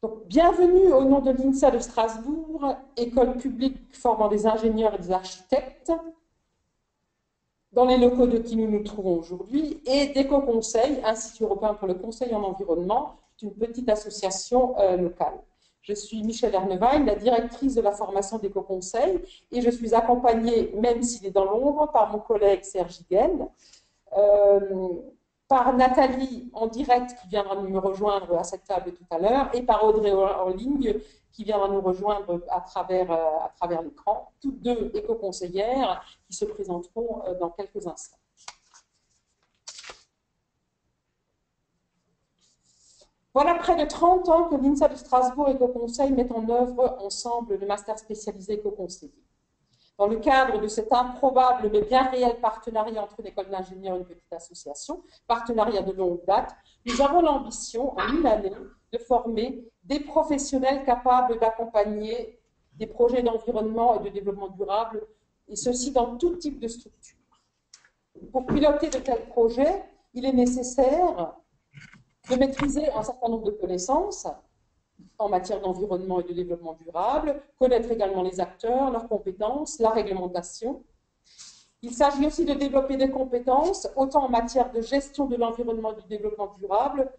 Donc, bienvenue au nom de l'INSA de Strasbourg, école publique formant des ingénieurs et des architectes, dans les locaux de qui nous nous trouvons aujourd'hui, et d'Éco-Conseil, Institut européen pour le conseil en environnement, une petite association locale. Je suis Michèle Ernewein, la directrice de la formation d'Éco-Conseil, et je suis accompagnée, même s'il est dans l'ombre, par mon collègue Serge Higuel, par Nathalie en direct qui viendra nous rejoindre à cette table tout à l'heure, et par Audrey en ligne qui viendra nous rejoindre à travers l'écran, toutes deux éco-conseillères qui se présenteront dans quelques instants. Voilà près de 30 ans que l'INSA de Strasbourg Éco-Conseil met en œuvre ensemble le master spécialisé éco-conseiller. Dans le cadre de cet improbable mais bien réel partenariat entre une école d'ingénieurs et une petite association, partenariat de longue date, nous avons l'ambition, en une année, de former des professionnels capables d'accompagner des projets d'environnement et de développement durable, et ceci dans tout type de structure. Pour piloter de tels projets, il est nécessaire de maîtriser un certain nombre de connaissances en matière d'environnement et de développement durable, connaître également les acteurs, leurs compétences, la réglementation. Il s'agit aussi de développer des compétences, autant en matière de gestion de l'environnement et du développement durable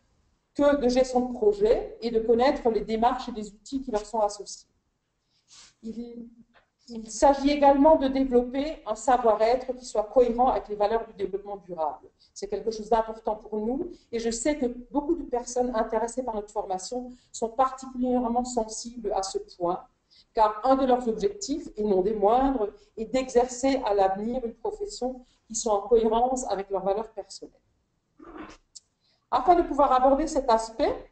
que de gestion de projet, et de connaître les démarches et les outils qui leur sont associés. Il s'agit également de développer un savoir-être qui soit cohérent avec les valeurs du développement durable. C'est quelque chose d'important pour nous et je sais que beaucoup de personnes intéressées par notre formation sont particulièrement sensibles à ce point, car un de leurs objectifs, et non des moindres, est d'exercer à l'avenir une profession qui soit en cohérence avec leurs valeurs personnelles. Afin de pouvoir aborder cet aspect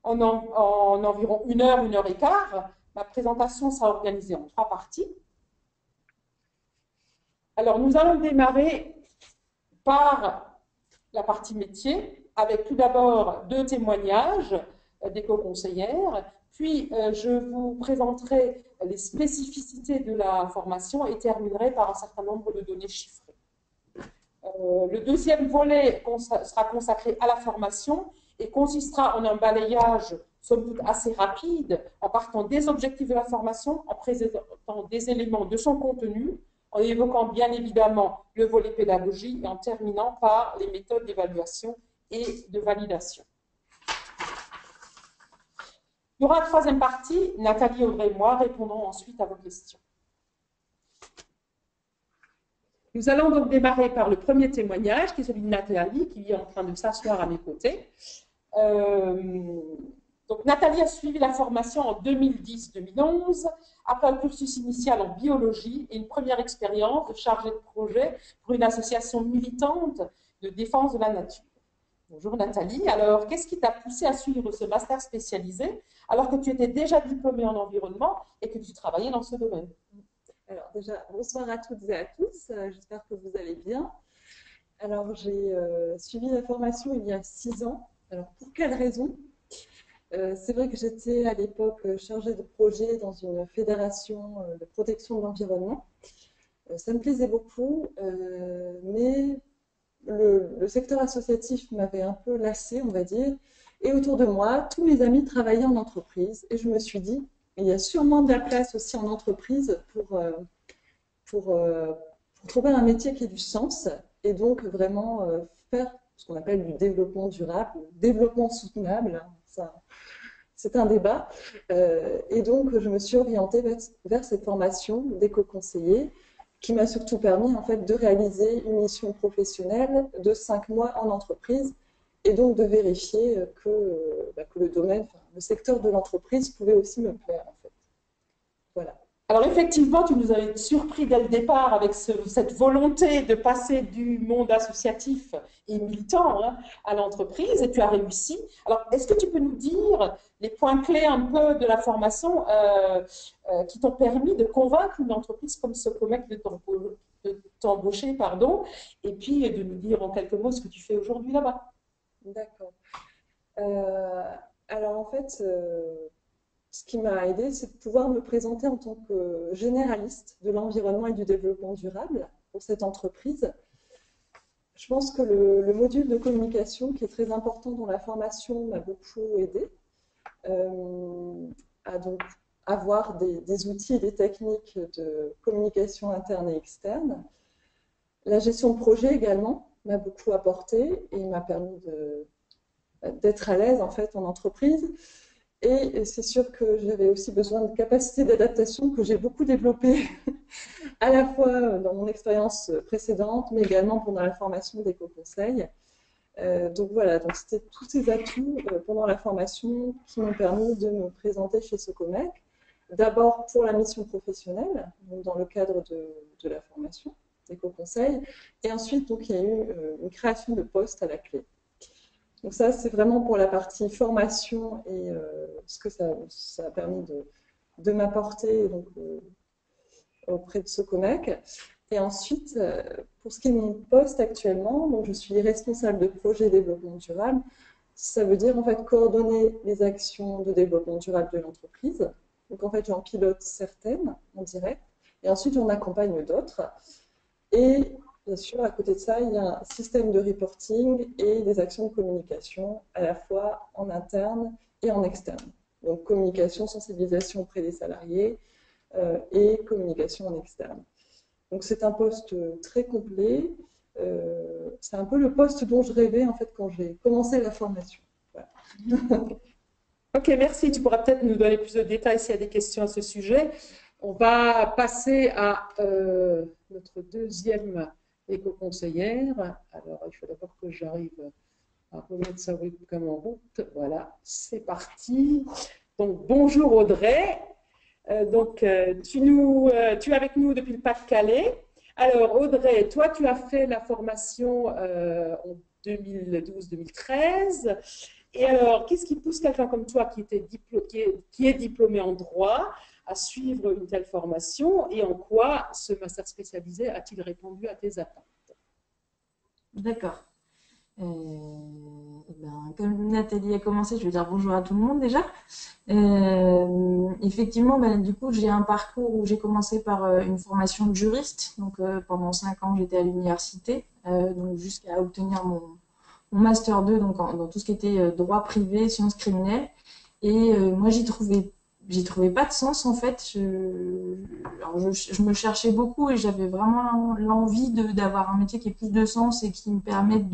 en environ 1 heure et quart, ma présentation sera organisée en 3 parties. Alors, nous allons démarrer par la partie métier, avec tout d'abord 2 témoignages d'éco-conseillères, puis je vous présenterai les spécificités de la formation et terminerai par un certain nombre de données chiffrées. Le deuxième volet sera consacré à la formation et consistera en un balayage somme toute assez rapide, en partant des objectifs de la formation, en présentant des éléments de son contenu, en évoquant bien évidemment le volet pédagogie et en terminant par les méthodes d'évaluation et de validation. Il y aura une 3e partie, Nathalie, Audrey et moi répondrons ensuite à vos questions. Nous allons donc démarrer par le premier témoignage, qui est celui de Nathalie, qui est en train de s'asseoir à mes côtés. Donc, Nathalie a suivi la formation en 2010-2011, après un cursus initial en biologie et une première expérience de chargée de projet pour une association militante de défense de la nature. Bonjour Nathalie, alors qu'est-ce qui t'a poussé à suivre ce master spécialisé alors que tu étais déjà diplômée en environnement et que tu travaillais dans ce domaine? Alors déjà, bonsoir à toutes et à tous, j'espère que vous allez bien. Alors j'ai suivi la formation il y a 6 ans. Alors pour quelles raisons? C'est vrai que j'étais à l'époque chargée de projet dans une fédération de protection de l'environnement. Ça me plaisait beaucoup, mais le secteur associatif m'avait un peu lassée, on va dire. Et autour de moi, tous mes amis travaillaient en entreprise. Et je me suis dit, il y a sûrement de la place aussi en entreprise pour trouver un métier qui ait du sens et donc vraiment faire ce qu'on appelle du développement durable, développement soutenable. Ça, c'est un débat. Et donc, je me suis orientée vers cette formation d'éco-conseiller qui m'a surtout permis en fait, de réaliser une mission professionnelle de 5 mois en entreprise et donc de vérifier que le domaine, le secteur de l'entreprise pouvait aussi me plaire en fait. Voilà. Alors effectivement, tu nous avais surpris dès le départ avec cette volonté de passer du monde associatif et militant à l'entreprise et tu as réussi. Alors est-ce que tu peux nous dire les points clés un peu de la formation qui t'ont permis de convaincre une entreprise comme Socomec de t'embaucher, et puis de nous dire en quelques mots ce que tu fais aujourd'hui là-bas? D'accord. Alors en fait, ce qui m'a aidée, c'est de pouvoir me présenter en tant que généraliste de l'environnement et du développement durable pour cette entreprise. Je pense que le module de communication qui est très important dans la formation m'a beaucoup aidée. à donc avoir des outils et des techniques de communication interne et externe. La gestion de projet également m'a beaucoup apporté et m'a permis d'être à l'aise en fait en entreprise. Et c'est sûr que j'avais aussi besoin de capacités d'adaptation que j'ai beaucoup développées à la fois dans mon expérience précédente, mais également pendant la formation d'éco-conseil. Donc voilà, donc c'était tous ces atouts pendant la formation qui m'ont permis de me présenter chez Socomec. D'abord pour la mission professionnelle, donc dans le cadre de la formation d'éco-conseil, et ensuite donc il y a eu une création de poste à la clé. Donc ça, c'est vraiment pour la partie formation et ce que ça a permis de m'apporter auprès de Socomec. Et ensuite, pour ce qui est de mon poste actuellement, donc je suis responsable de projet développement durable. Ça veut dire en fait coordonner les actions de développement durable de l'entreprise. Donc en fait, j'en pilote certaines en direct et ensuite j'en accompagne d'autres. Et bien sûr, à côté de ça, il y a un système de reporting et des actions de communication à la fois en interne et en externe. Donc communication, sensibilisation auprès des salariés et communication en externe. Donc c'est un poste très complet. C'est un peu le poste dont je rêvais en fait quand j'ai commencé la formation. Voilà. Ok, merci. Tu pourras peut-être nous donner plus de détails s'il y a des questions à ce sujet. On va passer à notre deuxième éco-conseillère. Alors, il faut d'abord que j'arrive à remettre sa webcam en route. Voilà, c'est parti. Donc, bonjour Audrey. Tu es avec nous depuis le Pas-de-Calais. Alors, Audrey, toi, tu as fait la formation en 2012-2013. Et alors, qu'est-ce qui pousse quelqu'un comme toi qui est diplômé en droit à suivre une telle formation et en quoi ce master spécialisé a-t-il répondu à tes attentes? D'accord. Comme Nathalie a commencé, je vais dire bonjour à tout le monde déjà. Effectivement, du coup, j'ai un parcours où j'ai commencé par une formation de juriste. Donc, pendant 5 ans, j'étais à l'université, donc jusqu'à obtenir mon master 2, donc dans tout ce qui était droit privé, sciences criminelles. Et moi, j'y trouvais pas de sens en fait. Je me cherchais beaucoup et j'avais vraiment l'envie d'avoir un métier qui ait plus de sens et qui me permette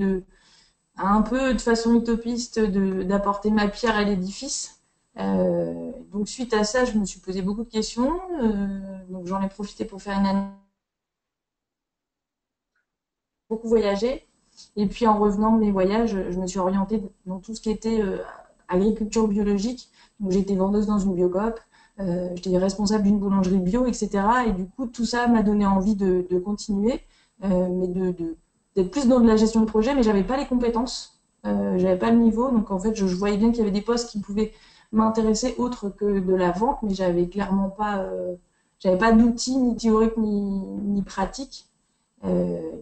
un peu de façon utopiste d'apporter ma pierre à l'édifice. Donc suite à ça, je me suis posé beaucoup de questions. Donc j'en ai profité pour faire une année, beaucoup voyager. Et puis en revenant de mes voyages, je me suis orientée dans tout ce qui était agriculture biologique. Donc j'étais vendeuse dans une biocoop, j'étais responsable d'une boulangerie bio, etc. Et du coup, tout ça m'a donné envie de continuer, mais d'être plus dans de la gestion de projet, mais j'avais pas les compétences, j'avais pas le niveau. Donc en fait, je voyais bien qu'il y avait des postes qui pouvaient m'intéresser autre que de la vente, mais j'avais clairement pas, j'avais pas d'outils ni théoriques ni pratiques.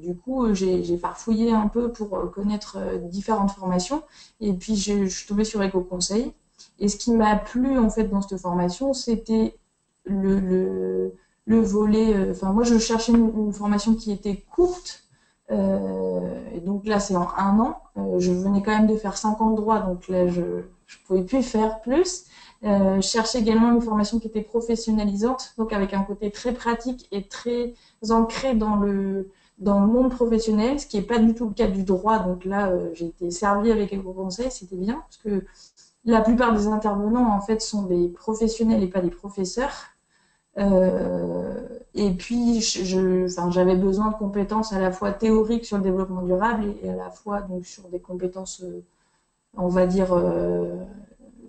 Du coup, j'ai farfouillé un peu pour connaître différentes formations. Et puis, je suis tombée sur Éco-Conseil. Et ce qui m'a plu, en fait, dans cette formation, c'était le volet... Enfin, moi, je cherchais une formation qui était courte. Et donc là, c'est en 1 an. Je venais quand même de faire 5 ans de droit. Donc là, je pouvais plus faire plus. Je cherchais également une formation qui était professionnalisante, donc avec un côté très pratique et très ancré dans le monde professionnel, ce qui n'est pas du tout le cas du droit. Donc là, j'ai été servie avec Éco-Conseil, c'était bien, parce que la plupart des intervenants, en fait, sont des professionnels et pas des professeurs. Et puis, j'avais besoin de compétences à la fois théoriques sur le développement durable et à la fois donc, sur des compétences, on va dire,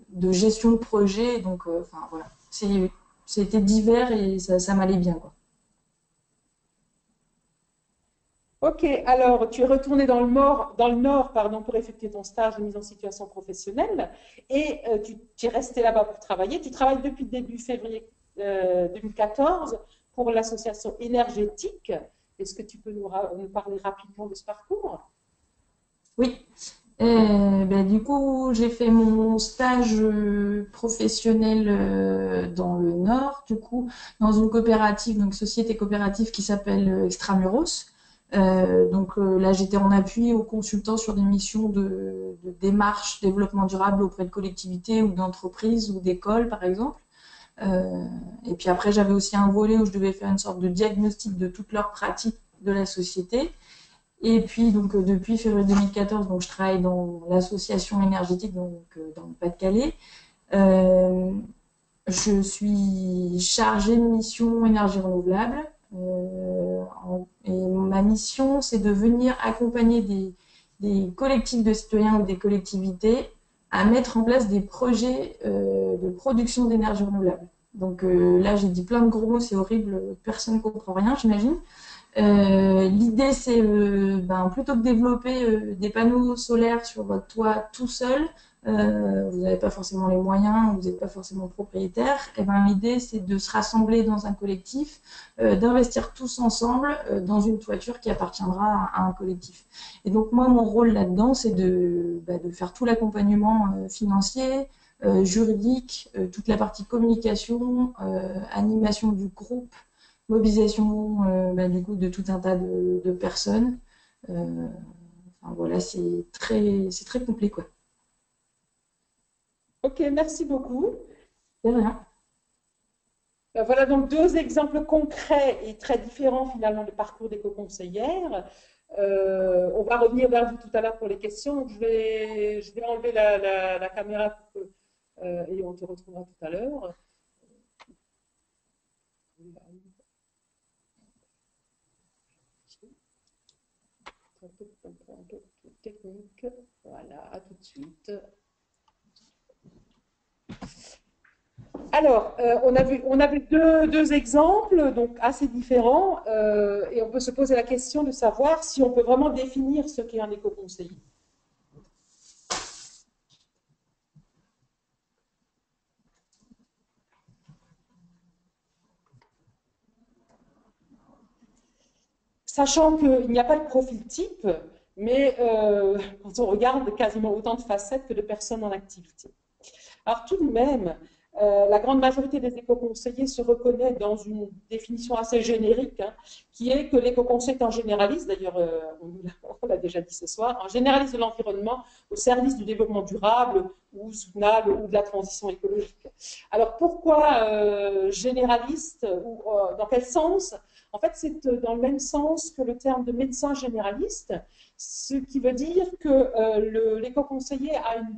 de gestion de projet. Donc, voilà, c'était divers et ça m'allait bien, quoi. Ok, alors tu es retourné dans le nord, pardon, pour effectuer ton stage de mise en situation professionnelle et tu es resté là-bas pour travailler. Tu travailles depuis le début février 2014 pour l'association énergétique. Est-ce que tu peux nous parler rapidement de ce parcours? Oui. Du coup, j'ai fait mon stage professionnel dans le Nord, du coup, dans une coopérative, donc société coopérative qui s'appelle Extramuros. Là, j'étais en appui aux consultants sur des missions de démarche développement durable auprès de collectivités ou d'entreprises ou d'écoles, par exemple. Et puis après, j'avais aussi un volet où je devais faire une sorte de diagnostic de toutes leurs pratiques de la société. Et puis, depuis février 2014, je travaille dans l'association énergétique, dans le Pas-de-Calais. Je suis chargée de mission énergie renouvelable. Et ma mission, c'est de venir accompagner des collectifs de citoyens ou des collectivités à mettre en place des projets de production d'énergie renouvelable. Là, j'ai dit plein de gros mots, c'est horrible, personne ne comprend rien, j'imagine. L'idée, c'est plutôt que développer des panneaux solaires sur votre toit tout seul, vous n'avez pas forcément les moyens, vous n'êtes pas forcément propriétaire, et l'idée, c'est de se rassembler dans un collectif, d'investir tous ensemble dans une toiture qui appartiendra à un collectif. Et donc, moi, mon rôle là-dedans, c'est de faire tout l'accompagnement financier, juridique, toute la partie communication, animation du groupe, mobilisation du coup de tout un tas de personnes. Voilà, c'est très complet, quoi. Ok, merci beaucoup. De rien. Voilà donc deux exemples concrets et très différents finalement de parcours d'éco-conseillère. On va revenir vers vous tout à l'heure pour les questions. Je vais enlever la caméra et on te retrouvera tout à l'heure. Technique. Voilà, à tout de suite. Alors, on a vu deux exemples, donc assez différents, et on peut se poser la question de savoir si on peut vraiment définir ce qu'est un éco-conseiller. Sachant qu'il n'y a pas de profil type, mais quand on regarde quasiment autant de facettes que de personnes en activité. Alors tout de même, la grande majorité des éco-conseillers se reconnaît dans une définition assez générique, qui est que l'éco-conseiller est un généraliste, d'ailleurs on l'a déjà dit ce soir, un généraliste de l'environnement au service du développement durable ou soutenable ou de la transition écologique. Alors pourquoi généraliste ou dans quel sens? En fait, c'est dans le même sens que le terme de médecin généraliste, ce qui veut dire que l'éco-conseiller a une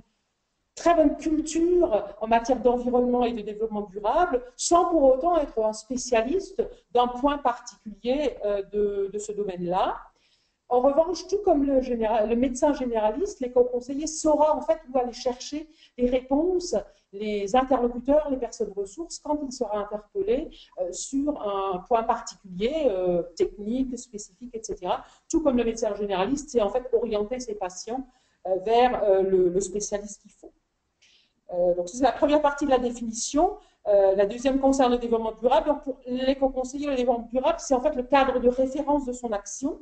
très bonne culture en matière d'environnement et de développement durable, sans pour autant être un spécialiste d'un point particulier de ce domaine-là. En revanche, tout comme le médecin généraliste, l'éco-conseiller saura en fait où aller chercher les réponses, les interlocuteurs, les personnes ressources, quand il sera interpellé sur un point particulier, technique, spécifique, etc. Tout comme le médecin généraliste, c'est en fait orienter ses patients vers le spécialiste qu'il faut. Donc, c'est la première partie de la définition. La deuxième concerne le développement durable. Donc, pour l'éco-conseiller, le développement durable, c'est en fait le cadre de référence de son action.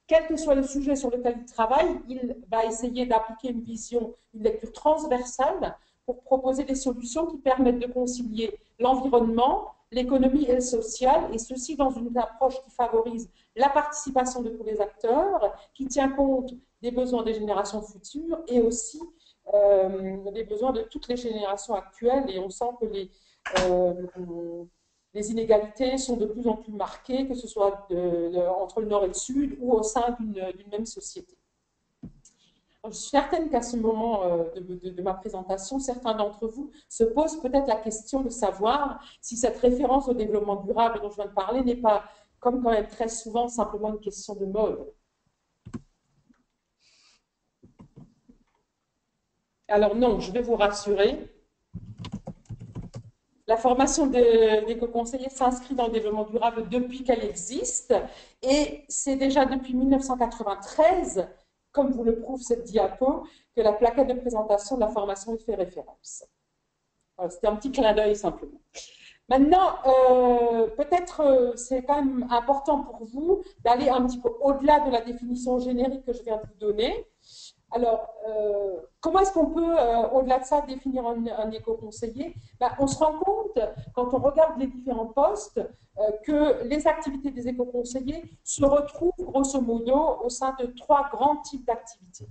Quel que soit le sujet sur lequel il travaille, il va essayer d'appliquer une vision, une lecture transversale pour proposer des solutions qui permettent de concilier l'environnement, l'économie et le social, et ceci dans une approche qui favorise la participation de tous les acteurs, qui tient compte des besoins des générations futures et aussi des besoins de toutes les générations actuelles. Et on sent que les inégalités sont de plus en plus marquées, que ce soit entre le nord et le sud ou au sein d'une même société. Alors, je suis certaine qu'à ce moment de ma présentation, certains d'entre vous se posent peut-être la question de savoir si cette référence au développement durable dont je viens de parler n'est pas, comme quand même très souvent, simplement une question de mode. Alors non, je vais vous rassurer. La formation d'éco-conseiller s'inscrit dans le développement durable depuis qu'elle existe et c'est déjà depuis 1993, comme vous le prouve cette diapo, que la plaquette de présentation de la formation y fait référence. Voilà, c'était un petit clin d'œil simplement. Maintenant, peut-être c'est quand même important pour vous d'aller un petit peu au-delà de la définition générique que je viens de vous donner. Alors, comment est-ce qu'on peut, au-delà de ça, définir un éco-conseiller? On se rend compte, quand on regarde les différents postes, que les activités des éco-conseillers se retrouvent, grosso modo, au sein de 3 grands types d'activités.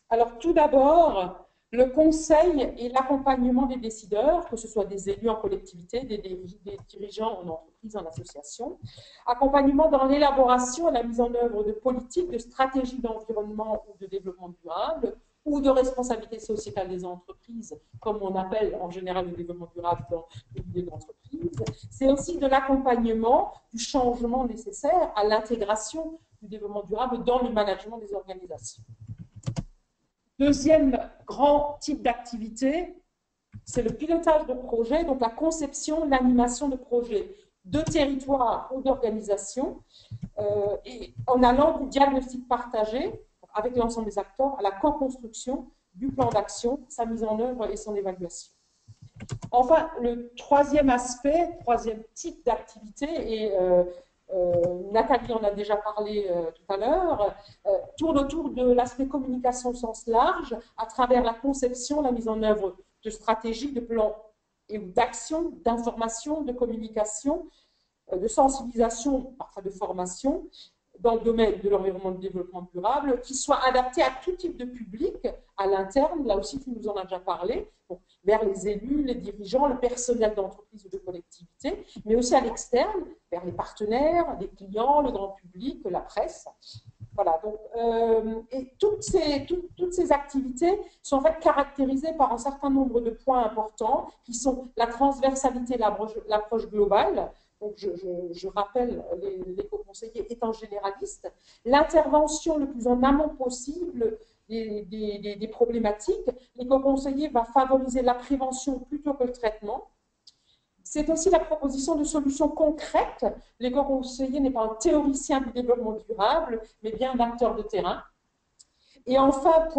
Alors, tout d'abord, le conseil et l'accompagnement des décideurs, que ce soit des élus en collectivité, des dirigeants en entreprise, en association. Accompagnement dans l'élaboration et la mise en œuvre de politiques, de stratégies d'environnement ou de développement durable, ou de responsabilité sociétale des entreprises, comme on appelle en général le développement durable dans l'idée d'entreprise. C'est aussi de l'accompagnement du changement nécessaire à l'intégration du développement durable dans le management des organisations. Deuxième grand type d'activité, c'est le pilotage de projets, donc la conception, l'animation de projets de territoire ou d'organisation, et en allant du diagnostic partagé avec l'ensemble des acteurs à la co-construction du plan d'action, sa mise en œuvre et son évaluation. Enfin, le troisième aspect, troisième type d'activité, et Nathalie en a déjà parlé tout à l'heure, tourne autour de l'aspect communication au sens large, à travers la conception, la mise en œuvre de stratégies, de plans et d'actions, d'information, de communication, de sensibilisation, parfois de formation, dans le domaine de l'environnement de développement durable, qui soit adapté à tout type de public, à l'interne, là aussi tu nous en as déjà parlé, bon, vers les élus, les dirigeants, le personnel d'entreprise ou de collectivité, mais aussi à l'externe, vers les partenaires, les clients, le grand public, la presse. Voilà, donc, et toutes ces activités sont en fait caractérisées par un certain nombre de points importants, qui sont la transversalité, l'approche globale. Donc, je rappelle, l'éco-conseiller étant généraliste, l'intervention le plus en amont possible des problématiques. L'éco-conseiller va favoriser la prévention plutôt que le traitement. C'est aussi la proposition de solutions concrètes. L'éco-conseiller n'est pas un théoricien du développement durable, mais bien un acteur de terrain. Et enfin,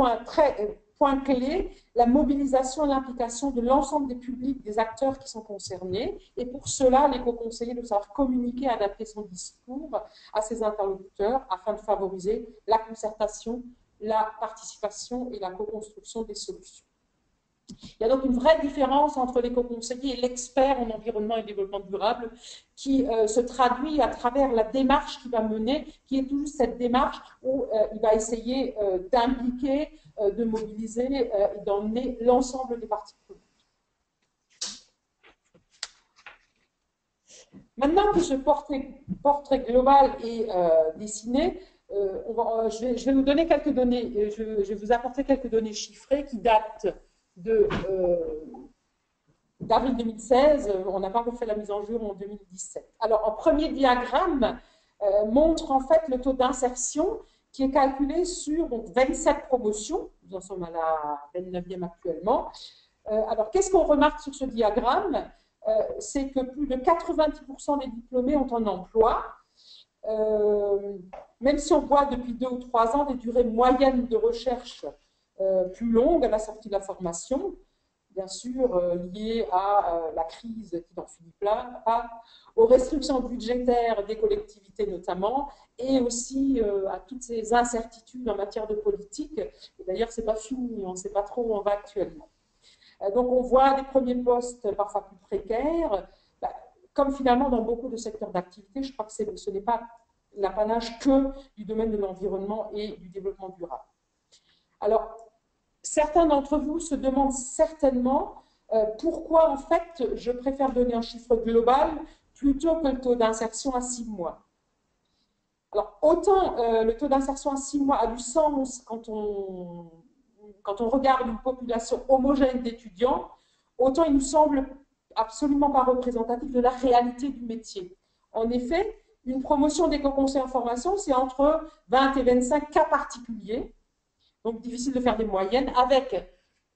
point clé, la mobilisation et l'implication de l'ensemble des publics, des acteurs qui sont concernés. Et pour cela, l'éco-conseiller doit savoir communiquer, adapter son discours à ses interlocuteurs afin de favoriser la concertation, la participation et la co-construction des solutions. Il y a donc une vraie différence entre l'éco-conseiller et l'expert en environnement et développement durable qui se traduit à travers la démarche qu'il va mener, qui est toujours cette démarche où il va essayer d'impliquer, de mobiliser et d'emmener l'ensemble des parties prenantes. Maintenant que ce portrait global est dessiné, je vais vous donner quelques données, je vais vous apporter quelques données chiffrées qui datent d'avril 2016, on n'a pas refait la mise en jeu en 2017. Alors, un premier diagramme montre en fait le taux d'insertion qui est calculé sur donc, 27 promotions, nous en sommes à la 29e actuellement. Alors, qu'est-ce qu'on remarque sur ce diagramme? C'est que plus de 90% des diplômés ont un emploi, même si on voit depuis 2 ou 3 ans des durées moyennes de recherche plus longue à la sortie de la formation, bien sûr liée à la crise qui n'en finit pas, aux restrictions budgétaires des collectivités notamment, et aussi à toutes ces incertitudes en matière de politique. Et d'ailleurs, ce n'est pas fini, on ne sait pas trop où on va actuellement. Donc, on voit des premiers postes parfois plus précaires, comme finalement dans beaucoup de secteurs d'activité. Je crois que ce n'est pas l'apanage que du domaine de l'environnement et du développement durable. Alors, certains d'entre vous se demandent certainement pourquoi, en fait, je préfère donner un chiffre global plutôt que le taux d'insertion à 6 mois. Alors, autant le taux d'insertion à 6 mois a du sens quand on regarde une population homogène d'étudiants, autant il nous semble absolument pas représentatif de la réalité du métier. En effet, une promotion d'éco-conseil en formation, c'est entre 20 et 25 cas particuliers. Donc, difficile de faire des moyennes, avec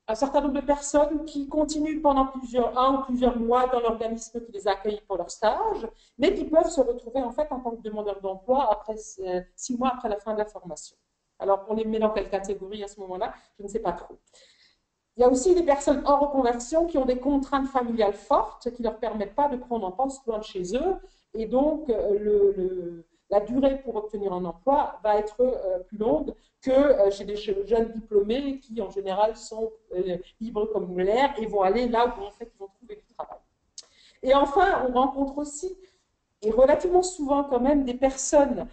un certain nombre de personnes qui continuent pendant un ou plusieurs mois dans l'organisme qui les a accueillis pour leur stage, mais qui peuvent se retrouver en fait en tant que demandeurs d'emploi après 6 mois après la fin de la formation. Alors, on les met dans quelle catégorie à ce moment-là? Je ne sais pas trop. Il y a aussi des personnes en reconversion qui ont des contraintes familiales fortes qui ne leur permettent pas de prendre un poste loin de chez eux, et donc la durée pour obtenir un emploi va être plus longue que chez des jeunes diplômés qui, en général, sont libres comme l'air et vont aller là où, en fait, ils vont trouver du travail. Et enfin, on rencontre aussi, et relativement souvent quand même, des personnes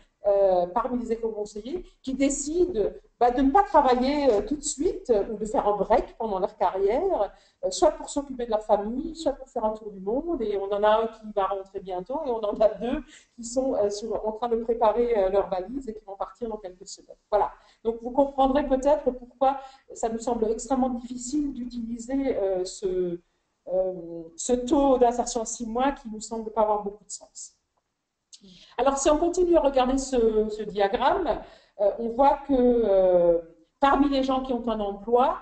parmi les éco-conseillers qui décident de ne pas travailler tout de suite ou de faire un break pendant leur carrière, soit pour s'occuper de leur famille, soit pour faire un tour du monde. Et on en a un qui va rentrer bientôt et on en a deux qui sont en train de préparer leurs valises et qui vont partir dans quelques semaines. Voilà. Donc vous comprendrez peut-être pourquoi ça nous semble extrêmement difficile d'utiliser ce taux d'insertion en 6 mois qui nous semble pas avoir beaucoup de sens. Alors, si on continue à regarder ce diagramme, on voit que parmi les gens qui ont un emploi,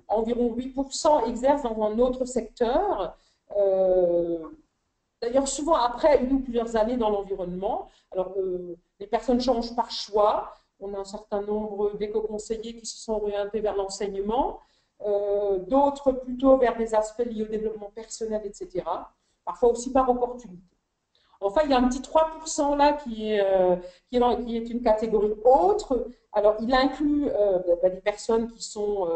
environ 8% exercent dans un autre secteur. D'ailleurs, souvent après une ou plusieurs années dans l'environnement. Alors, les personnes changent par choix. On a un certain nombre d'éco-conseillers qui se sont orientés vers l'enseignement, d'autres plutôt vers des aspects liés au développement personnel, etc. Parfois aussi par opportunité. Enfin, il y a un petit 3% là qui est une catégorie autre. Alors, il inclut des personnes qui sont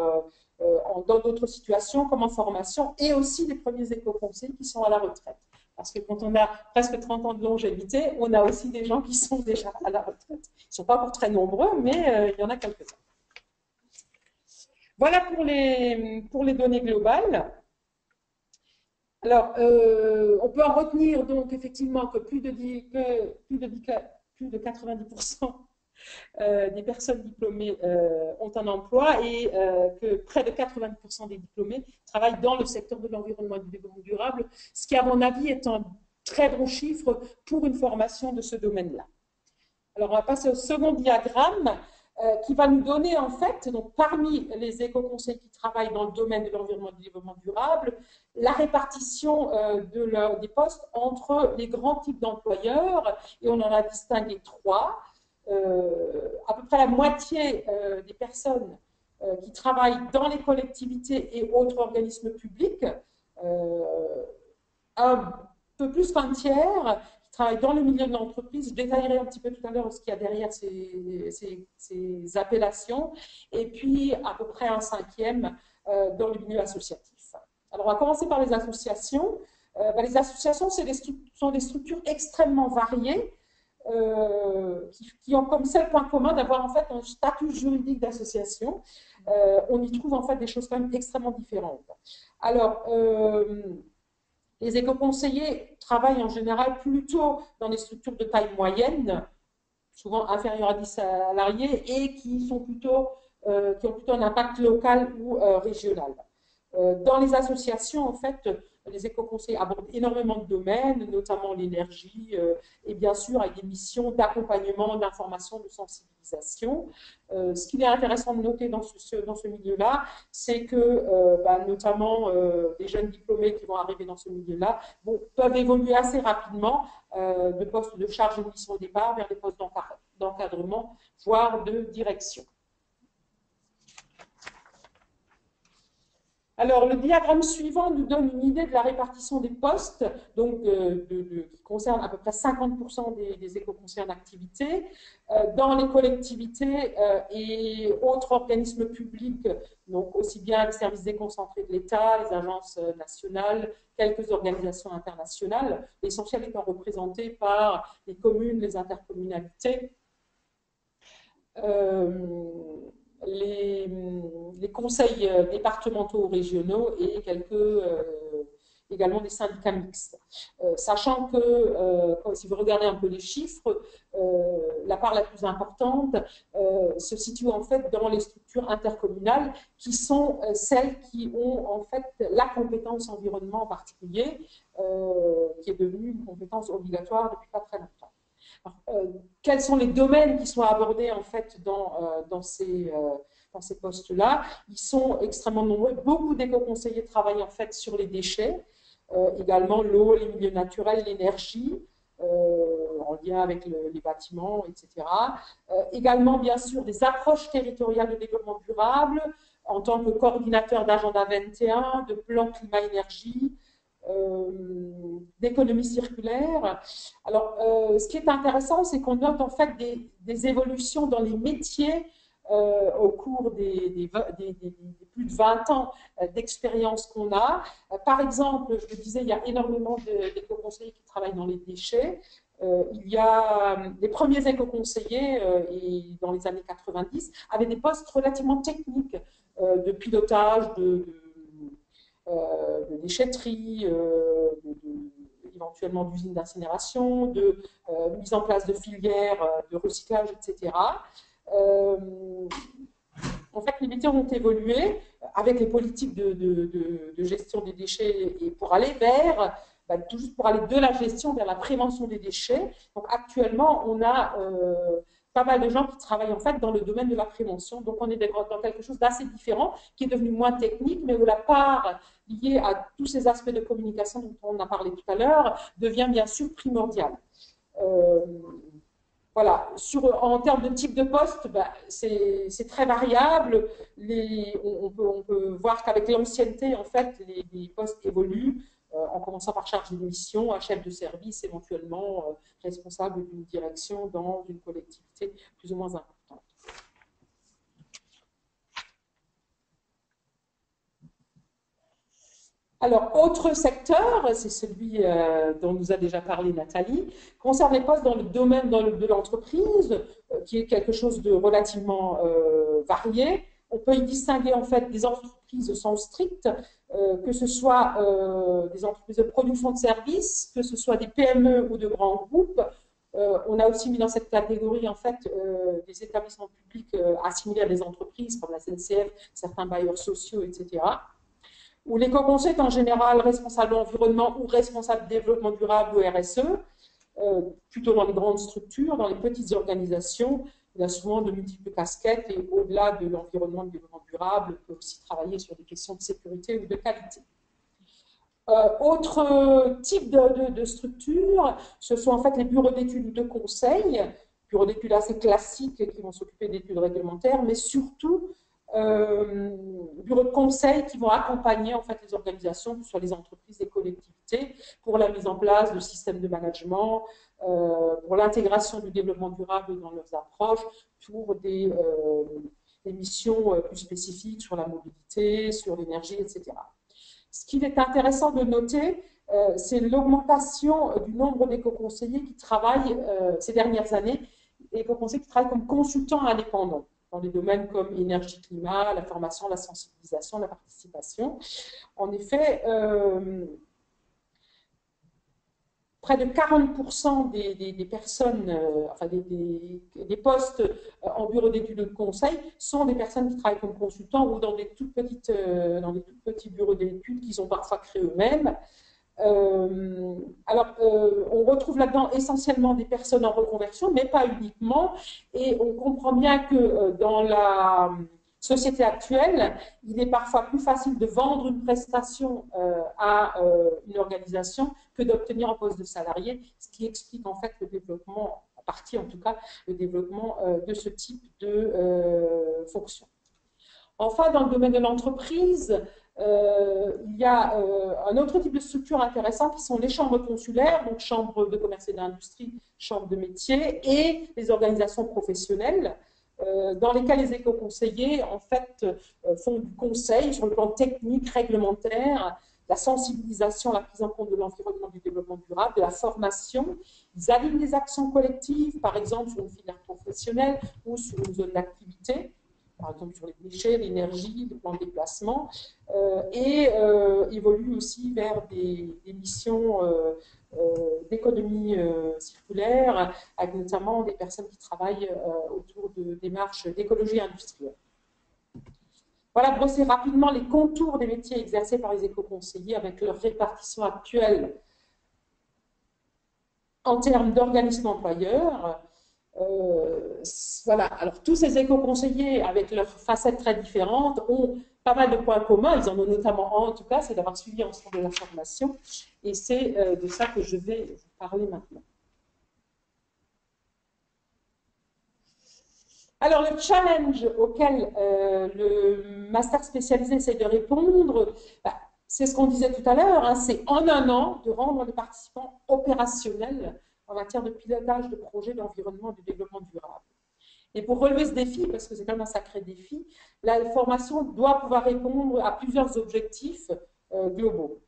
dans d'autres situations, comme en formation, et aussi les premiers éco-conseillers qui sont à la retraite. Parce que quand on a presque 30 ans de longévité, on a aussi des gens qui sont déjà à la retraite. Ils ne sont pas encore très nombreux, mais il y en a quelques-uns. Voilà pour les données globales. Alors, on peut en retenir donc effectivement que plus de 90% des personnes diplômées ont un emploi et que près de 90% des diplômés travaillent dans le secteur de l'environnement et du développement durable, ce qui, à mon avis, est un très bon chiffre pour une formation de ce domaine-là. Alors, on va passer au second diagramme qui va nous donner, en fait, donc, parmi les éco-conseillers qui travaillent dans le domaine de l'environnement et du développement durable, la répartition des postes entre les grands types d'employeurs, et on en a distingué 3. À peu près la moitié des personnes qui travaillent dans les collectivités et autres organismes publics, un peu plus qu'un tiers qui travaillent dans le milieu de l'entreprise. Je détaillerai un petit peu tout à l'heure ce qu'il y a derrière ces appellations, et puis à peu près un 5e dans le milieu associatif. Alors, on va commencer par les associations. Les associations sont des structures extrêmement variées, qui ont comme seul point commun d'avoir en fait un statut juridique d'association. On y trouve en fait des choses quand même extrêmement différentes. Alors, les éco-conseillers travaillent en général plutôt dans des structures de taille moyenne, souvent inférieures à 10 salariés, et qui ont plutôt un impact local ou régional. Dans les associations, en fait, les éco-conseillers abordent énormément de domaines, notamment l'énergie, et bien sûr avec des missions d'accompagnement, d'information, de sensibilisation. Ce qu'il est intéressant de noter dans ce milieu-là, c'est que notamment les jeunes diplômés qui vont arriver dans ce milieu-là peuvent évoluer assez rapidement de postes de charge de mission au départ vers des postes d'encadrement, voire de direction. Alors, le diagramme suivant nous donne une idée de la répartition des postes, donc qui concerne à peu près 50% des éco-conseillers en activité, dans les collectivités et autres organismes publics, donc aussi bien les services déconcentrés de l'État, les agences nationales, quelques organisations internationales, l'essentiel étant représenté par les communes, les intercommunalités. Les conseils départementaux ou régionaux et également des syndicats mixtes. Sachant que, si vous regardez un peu les chiffres, la part la plus importante se situe en fait dans les structures intercommunales qui sont celles qui ont en fait la compétence environnement en particulier, qui est devenue une compétence obligatoire depuis pas très longtemps. Alors, quels sont les domaines qui sont abordés en fait dans ces postes-là? Ils sont extrêmement nombreux. Beaucoup d'éco-conseillers travaillent en fait sur les déchets, également l'eau, les milieux naturels, l'énergie, en lien avec les bâtiments, etc. Également, bien sûr, des approches territoriales de développement durable en tant que coordinateur d'Agenda 21, de plan climat-énergie, d'économie circulaire. Alors, ce qui est intéressant, c'est qu'on note en fait des évolutions dans les métiers au cours des plus de 20 ans d'expérience qu'on a. Par exemple, je le disais, il y a énormément d'éco-conseillers qui travaillent dans les déchets. Il y a les premiers éco-conseillers, dans les années 90, avaient des postes relativement techniques de pilotage, de déchetterie, éventuellement d'usines d'incinération, de mise en place de filières de recyclage, etc. En fait, les métiers ont évolué avec les politiques de gestion des déchets et pour aller vers, tout juste pour aller de la gestion vers la prévention des déchets. Donc actuellement, on a pas mal de gens qui travaillent en fait dans le domaine de la prévention. Donc on est dans quelque chose d'assez différent, qui est devenu moins technique, mais où la part liée à tous ces aspects de communication dont on a parlé tout à l'heure devient bien sûr primordiale. Voilà, en termes de type de poste, c'est très variable. On peut voir qu'avec l'ancienneté, en fait, les postes évoluent, en commençant par chargé de mission, à chef de service, éventuellement responsable d'une direction dans une collectivité plus ou moins importante. Alors, autre secteur, c'est celui dont nous a déjà parlé Nathalie, concerne les postes dans le domaine de l'entreprise, qui est quelque chose de relativement varié. On peut y distinguer en fait des entreprises au sens strict, que ce soit des entreprises de production de services, que ce soit des PME ou de grands groupes. On a aussi mis dans cette catégorie en fait des établissements publics assimilés à des entreprises comme la SNCF, certains bailleurs sociaux, etc. Où l'éco-conseil est en général responsable environnement ou responsable développement durable ou RSE, plutôt dans les grandes structures. Dans les petites organisations, il y a souvent de multiples casquettes et au-delà de l'environnement et du développement durable, on peut aussi travailler sur des questions de sécurité ou de qualité. Autre type de structure, ce sont en fait les bureaux d'études ou de conseil, bureaux d'études assez classiques qui vont s'occuper d'études réglementaires, mais surtout bureaux de conseil qui vont accompagner en fait les organisations, que ce soit les entreprises et collectivités, pour la mise en place de systèmes de management, pour l'intégration du développement durable dans leurs approches, pour des missions plus spécifiques sur la mobilité, sur l'énergie, etc. Ce qu'il est intéressant de noter, c'est l'augmentation du nombre d'éco-conseillers qui travaillent ces dernières années, éco-conseillers qui travaillent comme consultants indépendants dans des domaines comme énergie, climat, la formation, la sensibilisation, la participation. En effet, près de 40% des personnes, enfin des postes en bureau d'études de conseil sont des personnes qui travaillent comme consultants ou dans des tout petits bureaux d'études qu'ils ont parfois créés eux-mêmes. Alors, on retrouve là-dedans essentiellement des personnes en reconversion, mais pas uniquement. Et on comprend bien que dans la société actuelle, il est parfois plus facile de vendre une prestation à une organisation que d'obtenir un poste de salarié, ce qui explique en fait le développement, en partie en tout cas, le développement de ce type de fonction. Enfin, dans le domaine de l'entreprise, il y a un autre type de structure intéressante qui sont les chambres consulaires, donc chambres de commerce et d'industrie, chambres de métier et les organisations professionnelles dans lesquelles les éco-conseillers en fait font du conseil sur le plan technique, réglementaire, la sensibilisation, la prise en compte de l'environnement, du développement durable, de la formation. Ils alignent les actions collectives, par exemple sur une filière professionnelle ou sur une zone d'activité, par exemple sur les déchets, l'énergie, le plan de déplacement, et évolue aussi vers des missions d'économie circulaire, avec notamment des personnes qui travaillent autour de démarches d'écologie industrielle. Voilà, brosser rapidement les contours des métiers exercés par les éco-conseillers avec leur répartition actuelle en termes d'organismes employeurs. Voilà, alors tous ces éco-conseillers, avec leurs facettes très différentes, ont pas mal de points communs. Ils en ont notamment un, en tout cas, c'est d'avoir suivi ensemble de la formation. Et c'est de ça que je vais vous parler maintenant. Alors, le challenge auquel le master spécialisé essaie de répondre, c'est ce qu'on disait tout à l'heure, hein, c'est en un an de rendre les participants opérationnels en matière de pilotage de projets d'environnement et de développement durable. Et pour relever ce défi, parce que c'est quand même un sacré défi, la formation doit pouvoir répondre à plusieurs objectifs globaux.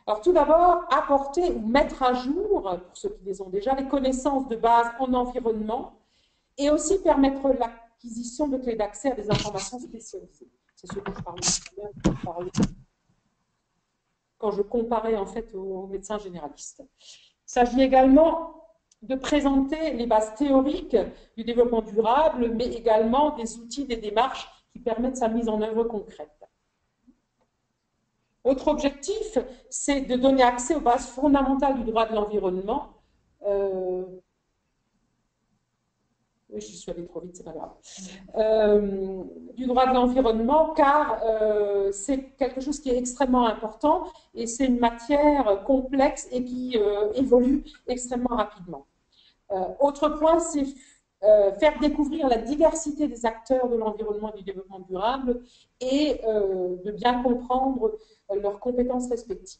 Alors tout d'abord, apporter ou mettre à jour, pour ceux qui les ont déjà, les connaissances de base en environnement et aussi permettre l'acquisition de clés d'accès à des informations spécialisées. C'est ce dont je parlais tout à l'heure quand je comparais en fait aux médecins généralistes. Il s'agit également de présenter les bases théoriques du développement durable, mais également des outils, des démarches qui permettent sa mise en œuvre concrète. Autre objectif, c'est de donner accès aux bases fondamentales du droit de l'environnement. Oui, je suis allée trop vite, c'est pas grave. Du droit de l'environnement, car c'est quelque chose qui est extrêmement important et c'est une matière complexe et qui évolue extrêmement rapidement. Autre point, c'est faire découvrir la diversité des acteurs de l'environnement et du développement durable et de bien comprendre leurs compétences respectives.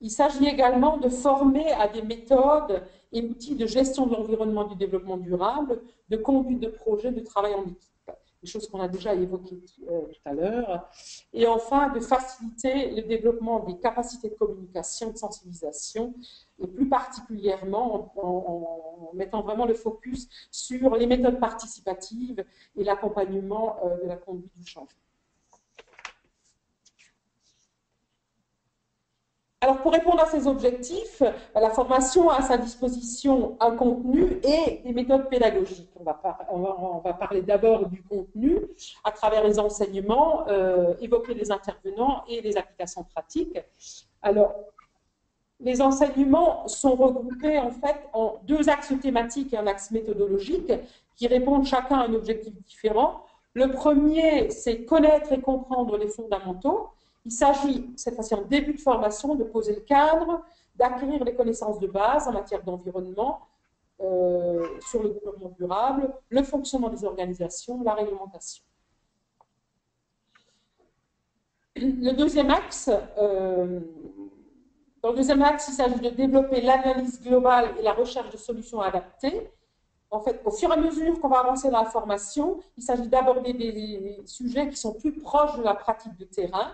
Il s'agit également de former à des méthodes et outils de gestion de l'environnement et du développement durable, de conduite de projets, de travail en équipe, des choses qu'on a déjà évoquées tout à l'heure. Et enfin, de faciliter le développement des capacités de communication, de sensibilisation, et plus particulièrement en mettant vraiment le focus sur les méthodes participatives et l'accompagnement de la conduite du changement. Alors, pour répondre à ces objectifs, la formation a à sa disposition un contenu et des méthodes pédagogiques. On va parler d'abord du contenu à travers les enseignements, évoquer les intervenants et les applications pratiques. Alors, les enseignements sont regroupés en fait en deux axes thématiques et un axe méthodologique qui répondent chacun à un objectif différent. Le premier, c'est connaître et comprendre les fondamentaux. Il s'agit, cette fois-ci en début de formation, de poser le cadre, d'acquérir les connaissances de base en matière d'environnement, sur le développement durable, le fonctionnement des organisations, la réglementation. Le deuxième axe, dans le deuxième axe, il s'agit de développer l'analyse globale et la recherche de solutions adaptées. En fait, au fur et à mesure qu'on va avancer dans la formation, il s'agit d'aborder des sujets qui sont plus proches de la pratique de terrain,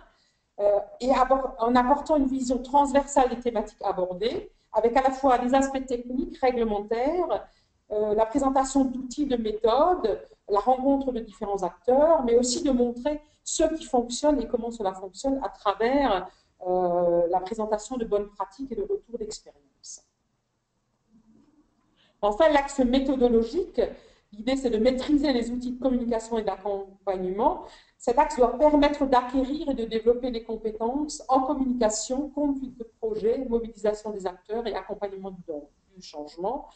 et en apportant une vision transversale des thématiques abordées, avec à la fois des aspects techniques, réglementaires, la présentation d'outils, de méthodes, la rencontre de différents acteurs, mais aussi de montrer ce qui fonctionne et comment cela fonctionne à travers la présentation de bonnes pratiques et de retours d'expérience. Enfin, l'axe méthodologique, l'idée c'est de maîtriser les outils de communication et d'accompagnement. Cet axe doit permettre d'acquérir et de développer des compétences en communication, conduite de projet, mobilisation des acteurs et accompagnement du changement.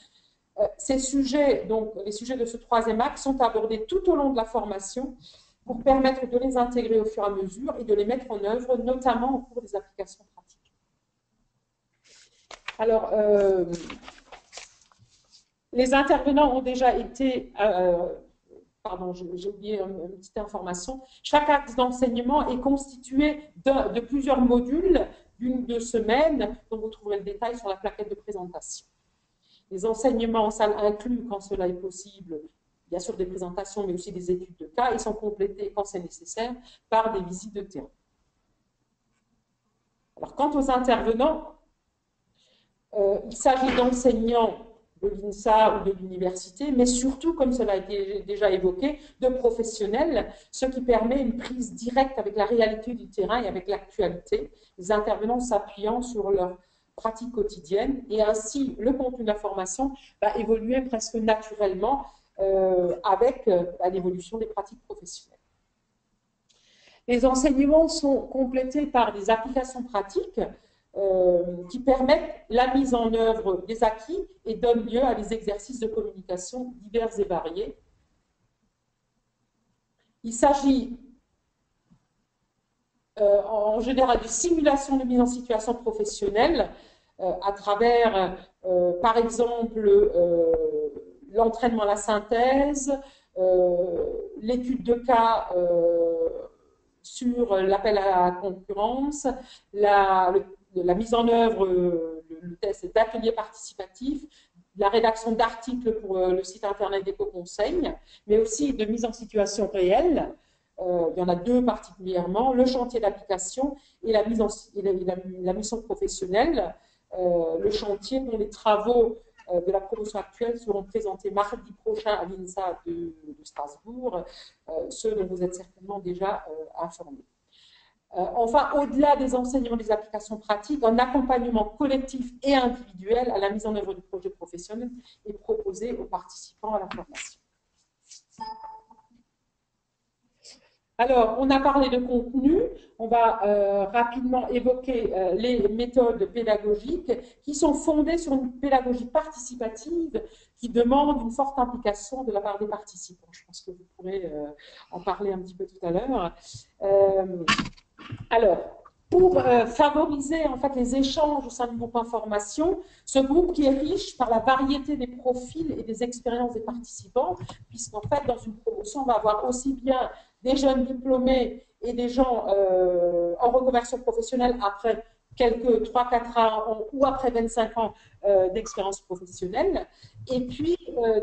Ces sujets, donc les sujets de ce troisième axe, sont abordés tout au long de la formation pour permettre de les intégrer au fur et à mesure et de les mettre en œuvre, notamment au cours des applications pratiques. Alors, les intervenants ont déjà été... Pardon, j'ai oublié une petite information. Chaque axe d'enseignement est constitué de plusieurs modules d'une ou deux semaines, dont vous trouverez le détail sur la plaquette de présentation. Les enseignements en salle incluent, quand cela est possible, bien sûr des présentations, mais aussi des études de cas, et sont complétés, quand c'est nécessaire, par des visites de terrain. Alors, quant aux intervenants, il s'agit d'enseignants de l'INSA ou de l'université, mais surtout, comme cela a été déjà évoqué, de professionnels, ce qui permet une prise directe avec la réalité du terrain et avec l'actualité, les intervenants s'appuyant sur leur pratique quotidienne, et ainsi le contenu de la formation va évoluer presque naturellement avec l'évolution des pratiques professionnelles. Les enseignements sont complétés par des applications pratiques qui permettent la mise en œuvre des acquis et donnent lieu à des exercices de communication divers et variés. Il s'agit en général de simulation de mise en situation professionnelle à travers, par exemple, l'entraînement à la synthèse, l'étude de cas sur l'appel à la concurrence, la mise en œuvre, le test d'ateliers participatifs, la rédaction d'articles pour le site internet d'Éco-Conseil, mais aussi de mise en situation réelle. Il y en a deux particulièrement, le chantier d'application et la mission professionnelle. Le chantier dont les travaux de la promotion actuelle seront présentés mardi prochain à l'INSA de Strasbourg, ceux dont vous êtes certainement déjà informés. Enfin, au-delà des enseignements des applications pratiques, un accompagnement collectif et individuel à la mise en œuvre du projet professionnel est proposé aux participants à la formation. Alors, on a parlé de contenu, on va rapidement évoquer les méthodes pédagogiques qui sont fondées sur une pédagogie participative qui demande une forte implication de la part des participants. Je pense que vous pourrez en parler un petit peu tout à l'heure. Alors, pour favoriser en fait les échanges au sein du groupe information, ce groupe qui est riche par la variété des profils et des expériences des participants, puisqu'en fait, dans une promotion, on va avoir aussi bien des jeunes diplômés et des gens en reconversion professionnelle après quelques 3-4 ans ou après 25 ans d'expérience professionnelle, et puis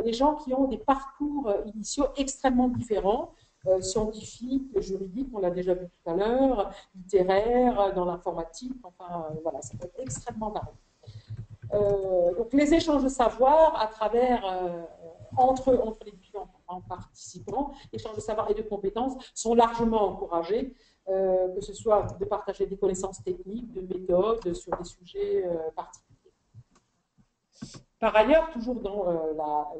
des gens qui ont des parcours initiaux extrêmement différents, scientifiques, juridiques, on l'a déjà vu tout à l'heure, littéraires, dans l'informatique, enfin voilà, ça peut être extrêmement varié. Donc les échanges de savoir à travers, entre les différents participants, échanges de savoir et de compétences sont largement encouragés, que ce soit de partager des connaissances techniques, de méthodes sur des sujets particuliers. Par ailleurs, toujours dans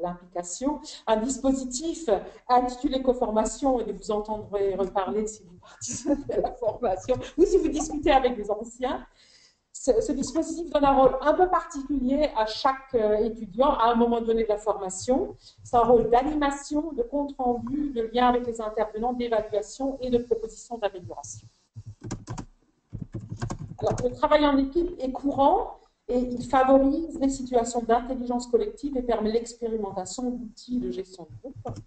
l'implication, un dispositif intitulé Coformation, et vous entendrez reparler si vous participez à la formation ou si vous discutez avec des anciens. Ce dispositif donne un rôle un peu particulier à chaque étudiant à un moment donné de la formation. C'est un rôle d'animation, de compte-rendu, de lien avec les intervenants, d'évaluation et de proposition d'amélioration. Alors, le travail en équipe est courant et il favorise les situations d'intelligence collective et permet l'expérimentation d'outils de gestion de groupe.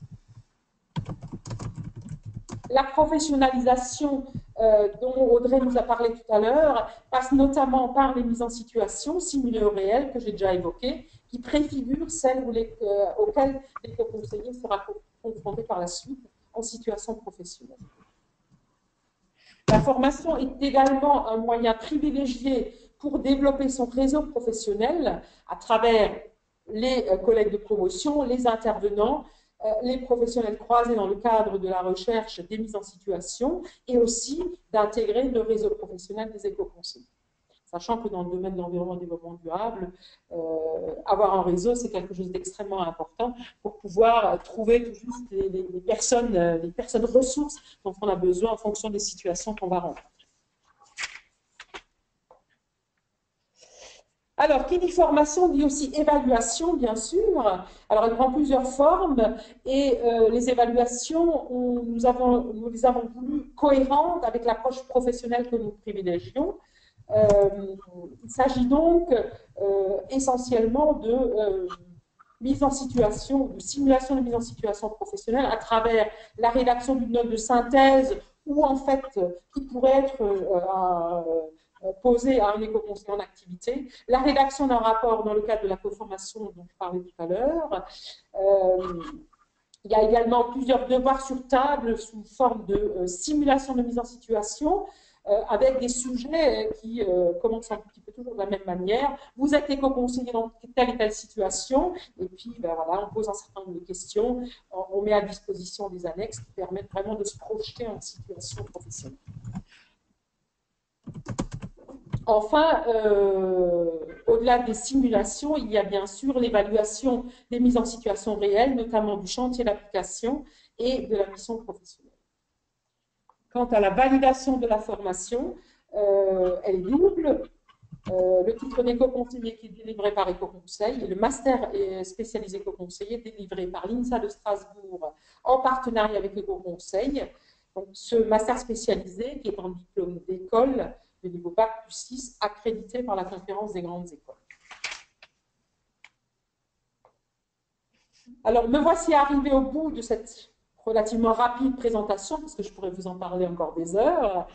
La professionnalisation dont Audrey nous a parlé tout à l'heure passe notamment par les mises en situation simulées au réel que j'ai déjà évoquées, qui préfigurent celles auxquelles l'éco-conseiller sera confronté par la suite en situation professionnelle. La formation est également un moyen privilégié pour développer son réseau professionnel à travers les collègues de promotion, les intervenants, les professionnels croisés dans le cadre de la recherche des mises en situation et aussi d'intégrer le réseau professionnel des éco-conseillers. Sachant que dans le domaine de l'environnement et du développement durable, avoir un réseau, c'est quelque chose d'extrêmement important pour pouvoir trouver tout juste les personnes ressources dont on a besoin en fonction des situations qu'on va rencontrer. Alors, qui dit formation dit aussi évaluation, bien sûr. Alors, elle prend plusieurs formes et les évaluations, nous les avons voulu cohérentes avec l'approche professionnelle que nous privilégions. Il s'agit donc essentiellement de mise en situation, de simulation de mise en situation professionnelle à travers la rédaction d'une note de synthèse ou en fait qui pourrait être posé à un éco-conseiller en activité, la rédaction d'un rapport dans le cadre de la coformation dont je parlais tout à l'heure. Il y a également plusieurs devoirs sur table sous forme de simulation de mise en situation avec des sujets qui commencent un petit peu toujours de la même manière. Vous êtes éco-conseiller dans telle et telle situation et puis ben voilà, on pose un certain nombre de questions, on met à disposition des annexes qui permettent vraiment de se projeter en situation professionnelle. Enfin, au-delà des simulations, il y a bien sûr l'évaluation des mises en situation réelles, notamment du chantier d'application et de la mission professionnelle. Quant à la validation de la formation, elle est double. Le titre d'éco-conseiller qui est délivré par Éco-Conseil et le master spécialisé éco-conseiller délivré par l'INSA de Strasbourg en partenariat avec Éco-Conseil. Donc, ce master spécialisé qui est en diplôme d'école de niveau Bac plus 6, accrédité par la conférence des grandes écoles. Alors, me voici arrivé au bout de cette relativement rapide présentation, parce que je pourrais vous en parler encore des heures.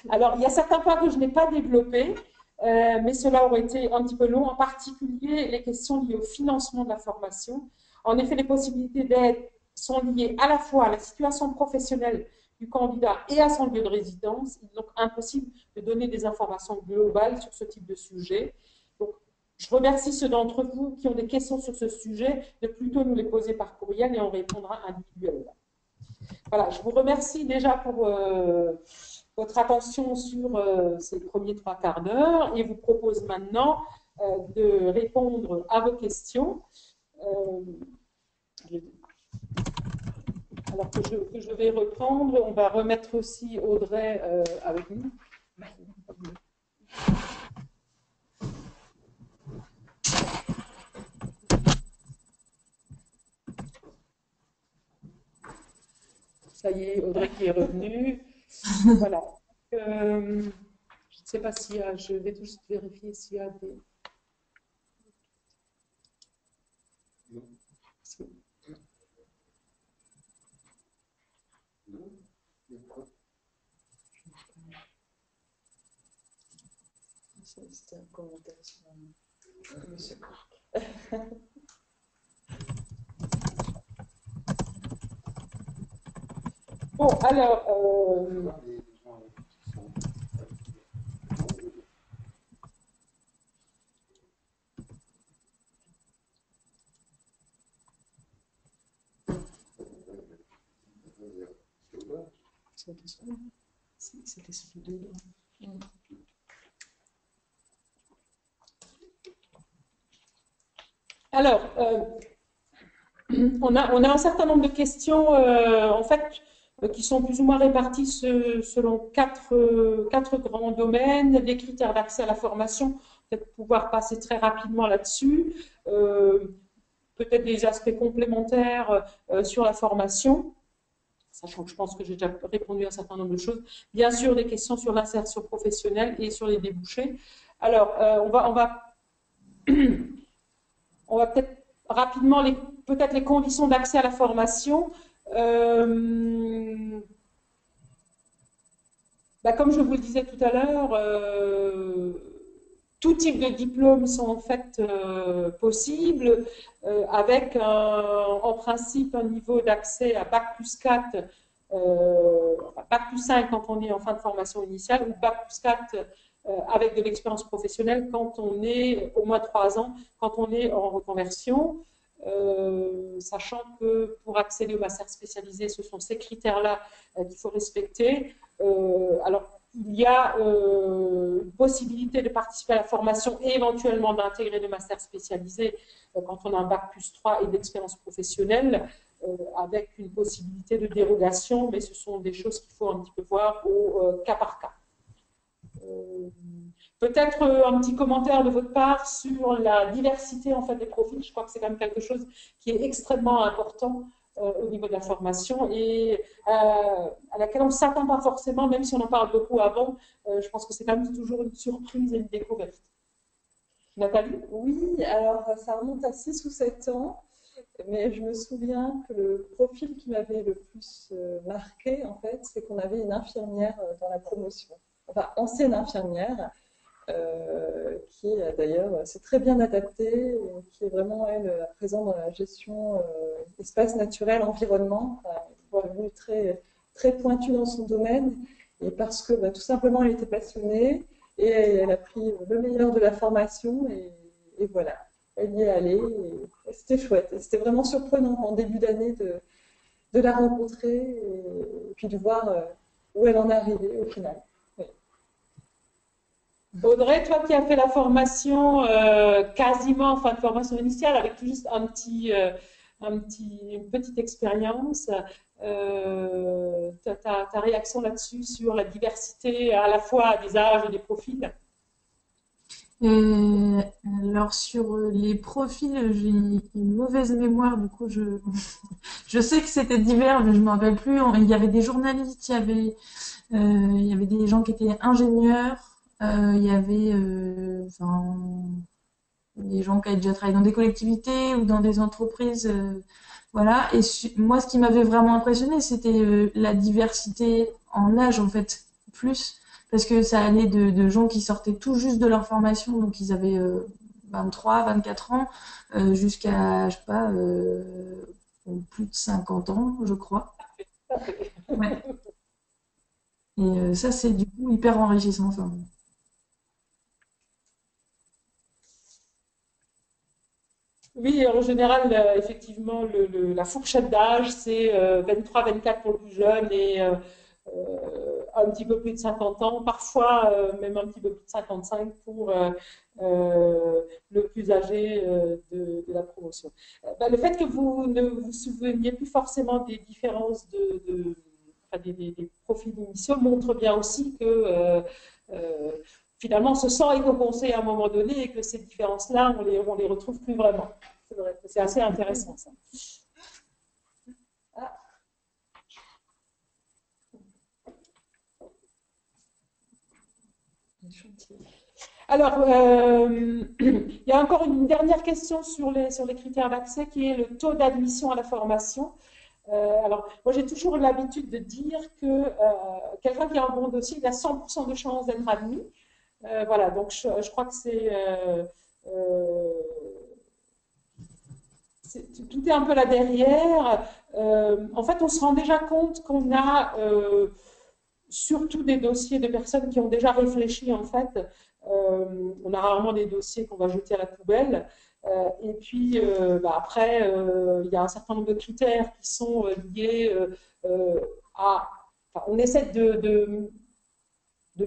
Alors, il y a certains points que je n'ai pas développés, mais cela aurait été un petit peu long, en particulier les questions liées au financement de la formation. En effet, les possibilités d'aide sont liées à la fois à la situation professionnelle du candidat et à son lieu de résidence. Il est donc impossible de donner des informations globales sur ce type de sujet. Donc, je remercie ceux d'entre vous qui ont des questions sur ce sujet de plutôt nous les poser par courriel et on répondra individuellement. Voilà, je vous remercie déjà pour votre attention sur ces premiers 3 quarts d'heure et vous propose maintenant de répondre à vos questions. Alors que je vais reprendre, on va remettre aussi Audrey avec nous. Ça y est, Audrey qui est revenue. Voilà. Je ne sais pas s'il y a, je vais tout juste vérifier s'il y a des... C'était un commentaire sur Monsieur Marc. Bon, alors... C'était celui de... Alors, on a un certain nombre de questions, en fait, qui sont plus ou moins réparties selon quatre grands domaines. Les critères d'accès à la formation, peut-être pouvoir passer très rapidement là-dessus. Peut-être des aspects complémentaires sur la formation, sachant que je pense que j'ai déjà répondu à un certain nombre de choses. Bien sûr, des questions sur l'insertion professionnelle et sur les débouchés. Alors, on va peut-être rapidement, peut-être les conditions d'accès à la formation. Comme je vous le disais tout à l'heure, tout type de diplômes sont en fait possibles, avec en principe un niveau d'accès à Bac plus 4, Bac plus 5 quand on est en fin de formation initiale, ou Bac plus 4 avec de l'expérience professionnelle quand on est au moins 3 ans, quand on est en reconversion, sachant que pour accéder au master spécialisé, ce sont ces critères-là qu'il faut respecter. Alors, il y a une possibilité de participer à la formation et éventuellement d'intégrer le master spécialisé quand on a un Bac plus 3 et d'expérience professionnelle, avec une possibilité de dérogation, mais ce sont des choses qu'il faut un petit peu voir au cas par cas. Peut-être un petit commentaire de votre part sur la diversité en fait des profils. Je crois que c'est quand même quelque chose qui est extrêmement important au niveau de la formation et à laquelle on ne s'attend pas forcément, même si on en parle beaucoup avant. Je pense que c'est quand même toujours une surprise et une découverte. Nathalie? Oui, alors ça remonte à 6 ou 7 ans, mais je me souviens que le profil qui m'avait le plus marqué, en fait, c'est qu'on avait une infirmière dans la promotion, enfin ancienne infirmière, qui d'ailleurs s'est très bien adaptée, qui est vraiment, elle, à présent dans la gestion espace naturel, environnement, devenue très, très pointue dans son domaine, et parce que tout simplement elle était passionnée, et elle a pris le meilleur de la formation, et voilà, elle y est allée, et c'était chouette, c'était vraiment surprenant en début d'année de la rencontrer, et puis de voir où elle en est arrivée au final. Audrey, toi qui as fait la formation quasiment en fin de formation initiale, avec tout juste une petite expérience, ta réaction là-dessus sur la diversité à la fois des âges et des profils? Alors sur les profils, j'ai une mauvaise mémoire, du coup je sais que c'était divers, mais je ne me rappelle plus. Il y avait des journalistes, il y avait des gens qui étaient ingénieurs. Il y avait des gens qui avaient déjà travaillé dans des collectivités ou dans des entreprises. Voilà. Et moi, ce qui m'avait vraiment impressionné, c'était la diversité en âge, en fait, plus. Parce que ça allait de gens qui sortaient tout juste de leur formation, donc ils avaient 23, 24 ans, jusqu'à, je sais pas, plus de 50 ans, je crois. Ouais. Et ça, c'est du coup hyper enrichissant. Enfin, Oui, en général, effectivement, la fourchette d'âge, c'est 23-24 pour le plus jeune et un petit peu plus de 50 ans, parfois même un petit peu plus de 55 pour le plus âgé de la promotion. Ben, le fait que vous ne vous souveniez plus forcément des différences enfin, des profils initiaux montre bien aussi que euh, finalement, on se sent éco-conseil à un moment donné et que ces différences-là, on les retrouve plus vraiment. C'est vrai, c'est assez intéressant ça. Ah. Alors, il y a encore une dernière question sur les critères d'accès qui est le taux d'admission à la formation. Alors, moi, j'ai toujours l'habitude de dire que quelqu'un qui a un bon dossier, il a 100% de chances d'être admis. Voilà, donc je crois que tout est un peu là derrière. En fait, on se rend déjà compte qu'on a surtout des dossiers de personnes qui ont déjà réfléchi, en fait. On a rarement des dossiers qu'on va jeter à la poubelle. Et puis, après, il y a un certain nombre de critères qui sont liés à... Enfin, on essaie de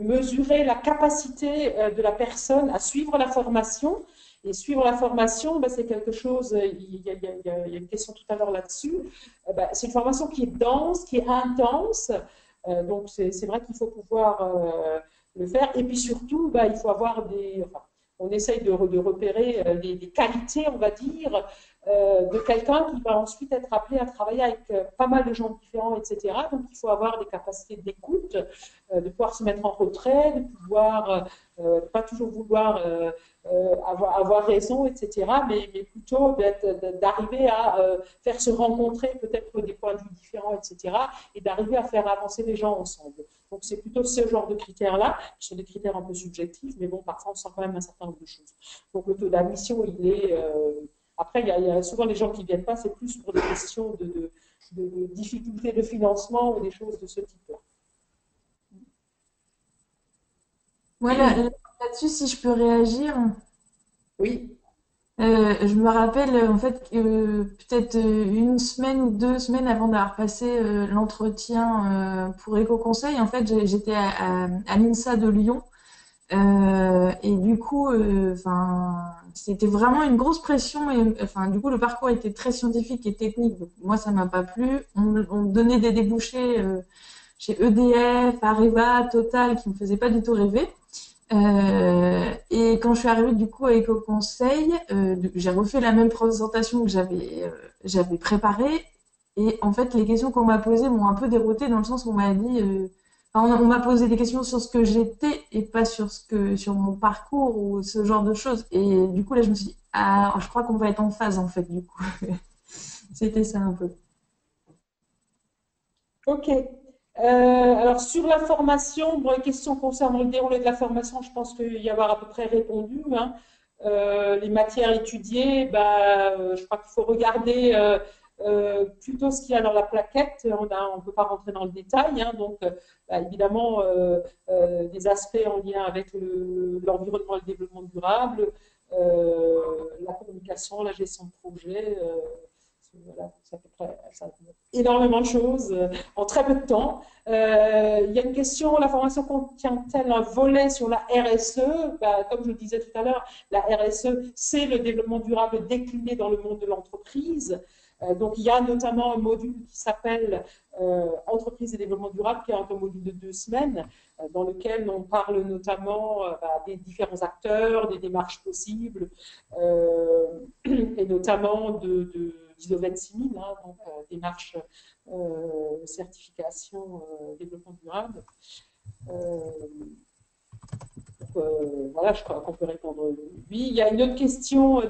mesurer la capacité de la personne à suivre la formation. Et suivre la formation, c'est quelque chose, il y a une question tout à l'heure là-dessus, c'est une formation qui est dense, qui est intense, donc c'est vrai qu'il faut pouvoir le faire. Et puis surtout, il faut avoir enfin, on essaye de repérer des qualités, on va dire, de quelqu'un qui va ensuite être appelé à travailler avec pas mal de gens différents, etc. Donc il faut avoir des capacités d'écoute, de pouvoir se mettre en retrait, de pouvoir pas toujours vouloir avoir raison, etc., mais plutôt d'arriver à faire se rencontrer peut-être des points de vue différents, etc., et d'arriver à faire avancer les gens ensemble. Donc c'est plutôt ce genre de critères-là, qui sont des critères un peu subjectifs, mais bon, parfois on sent quand même un certain nombre de choses. Donc le taux d'admission, il est... Après, il y a souvent les gens qui ne viennent pas, c'est plus pour des questions de difficultés de financement ou des choses de ce type-là. voilà, là-dessus, si je peux réagir, Oui. je me rappelle en fait que peut-être une semaine ou 2 semaines avant d'avoir passé l'entretien pour Éco-Conseil, en fait, j'étais à l'INSA de Lyon. Et du coup, enfin, c'était vraiment une grosse pression. Et enfin, du coup, le parcours était très scientifique et technique. Donc, moi, ça m'a pas plu. On me donnait des débouchés chez EDF, Areva, Total, qui me faisaient pas du tout rêver. Et quand je suis arrivée du coup à Éco-Conseil, j'ai refait la même présentation que j'avais préparée. Et en fait, les questions qu'on m'a posées m'ont un peu déroutée dans le sens où on m'a dit, enfin, on m'a posé des questions sur ce que j'étais et pas sur mon parcours ou ce genre de choses. Et du coup, là, je me suis dit, ah, je crois qu'on va être en phase en fait, du coup. C'était ça un peu. Ok. Alors sur la formation, bon, les questions concernant le déroulé de la formation, je pense qu'il y avoir à peu près répondu, hein. Les matières étudiées, je crois qu'il faut regarder plutôt ce qu'il y a dans la plaquette. On ne peut pas rentrer dans le détail, hein, donc évidemment des aspects en lien avec l'environnement et le développement durable, la communication, la gestion de projet. Voilà, ça fait énormément de choses en très peu de temps. Il y a une question, la formation contient-elle un volet sur la RSE? Comme je le disais tout à l'heure, la RSE, c'est le développement durable décliné dans le monde de l'entreprise. Donc, il y a notamment un module qui s'appelle Entreprise et développement durable, qui est un module de 2 semaines, dans lequel on parle notamment des différents acteurs, des démarches possibles, et notamment d'ISO 26000, hein, donc démarche certification développement durable. voilà, je crois qu'on peut répondre oui. Il y a une autre question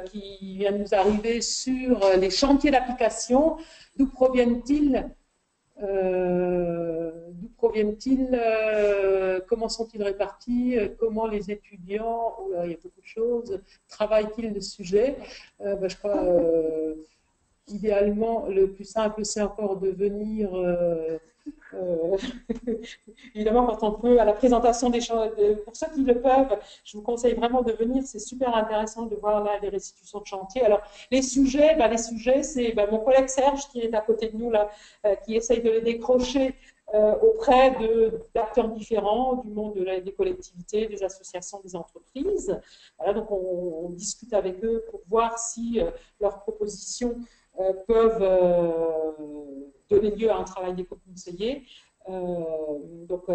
qui vient de nous arriver sur les chantiers d'application. D'où proviennent-ils? Comment sont-ils répartis? Comment les étudiants, oh là, il y a beaucoup de choses, travaillent-ils le sujet? Je crois, idéalement, le plus simple, c'est encore de venir, évidemment, quand on peut, à la présentation des choses, pour ceux qui le peuvent, je vous conseille vraiment de venir, c'est super intéressant de voir là les restitutions de chantier. Alors, les sujets, c'est mon collègue Serge qui est à côté de nous là, qui essaye de les décrocher auprès d'acteurs différents du monde des collectivités, des associations, des entreprises. Voilà, donc on discute avec eux pour voir si leurs propositions peuvent donner lieu à un travail d'éco-conseiller.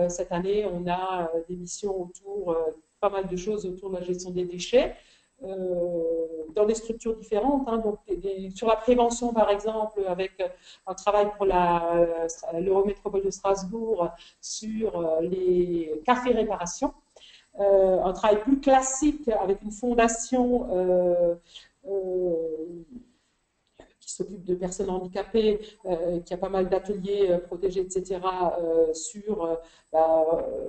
Cette année, on a des missions autour, pas mal de choses autour de la gestion des déchets, dans des structures différentes. Hein, donc sur la prévention, par exemple, avec un travail pour l'Eurométropole de Strasbourg sur les cafés réparations. Un travail plus classique avec une fondation qui s'occupe de personnes handicapées, qui a pas mal d'ateliers protégés, etc., sur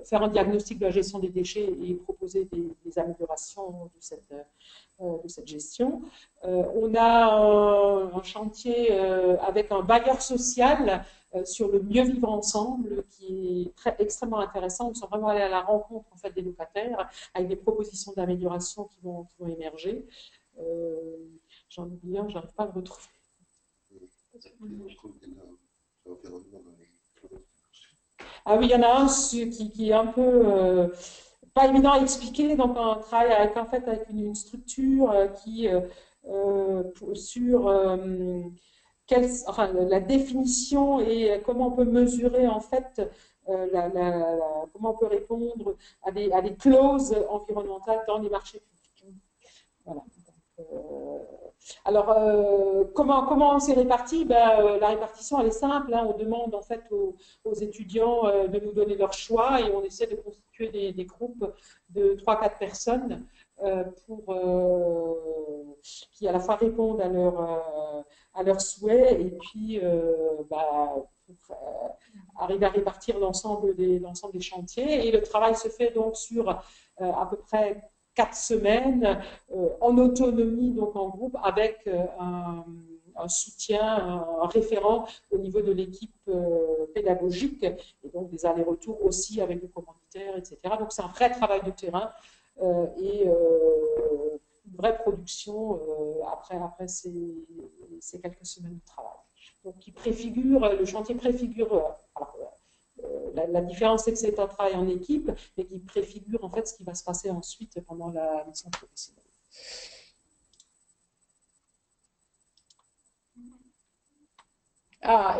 faire un diagnostic de la gestion des déchets et proposer des améliorations de cette gestion. On a un chantier avec un bailleur social sur le mieux vivre ensemble, qui est extrêmement intéressant. Nous sommes vraiment allés à la rencontre en fait, des locataires avec des propositions d'amélioration qui vont émerger. J'en oublie un, je n'arrive pas à le retrouver. Ah oui, il y en a un qui est un peu pas évident à expliquer. Donc, on travaille avec une structure qui sur la définition et comment on peut mesurer en fait comment on peut répondre à des clauses environnementales dans les marchés publics. Voilà. Alors, comment c'est réparti? La répartition, elle est simple. Hein. On demande en fait aux étudiants de nous donner leur choix et on essaie de constituer des groupes de 3-4 personnes qui à la fois répondent à leurs souhaits et puis arriver à répartir l'ensemble des chantiers. Et le travail se fait donc sur à peu près 4 semaines en autonomie, donc en groupe, avec un soutien, un référent au niveau de l'équipe pédagogique, et donc des allers-retours aussi avec le commanditaire, etc. Donc c'est un vrai travail de terrain et une vraie production après ces quelques semaines de travail. Donc le chantier préfigure. La différence, c'est que c'est un travail en équipe, mais qui préfigure en fait ce qui va se passer ensuite pendant la mission professionnelle.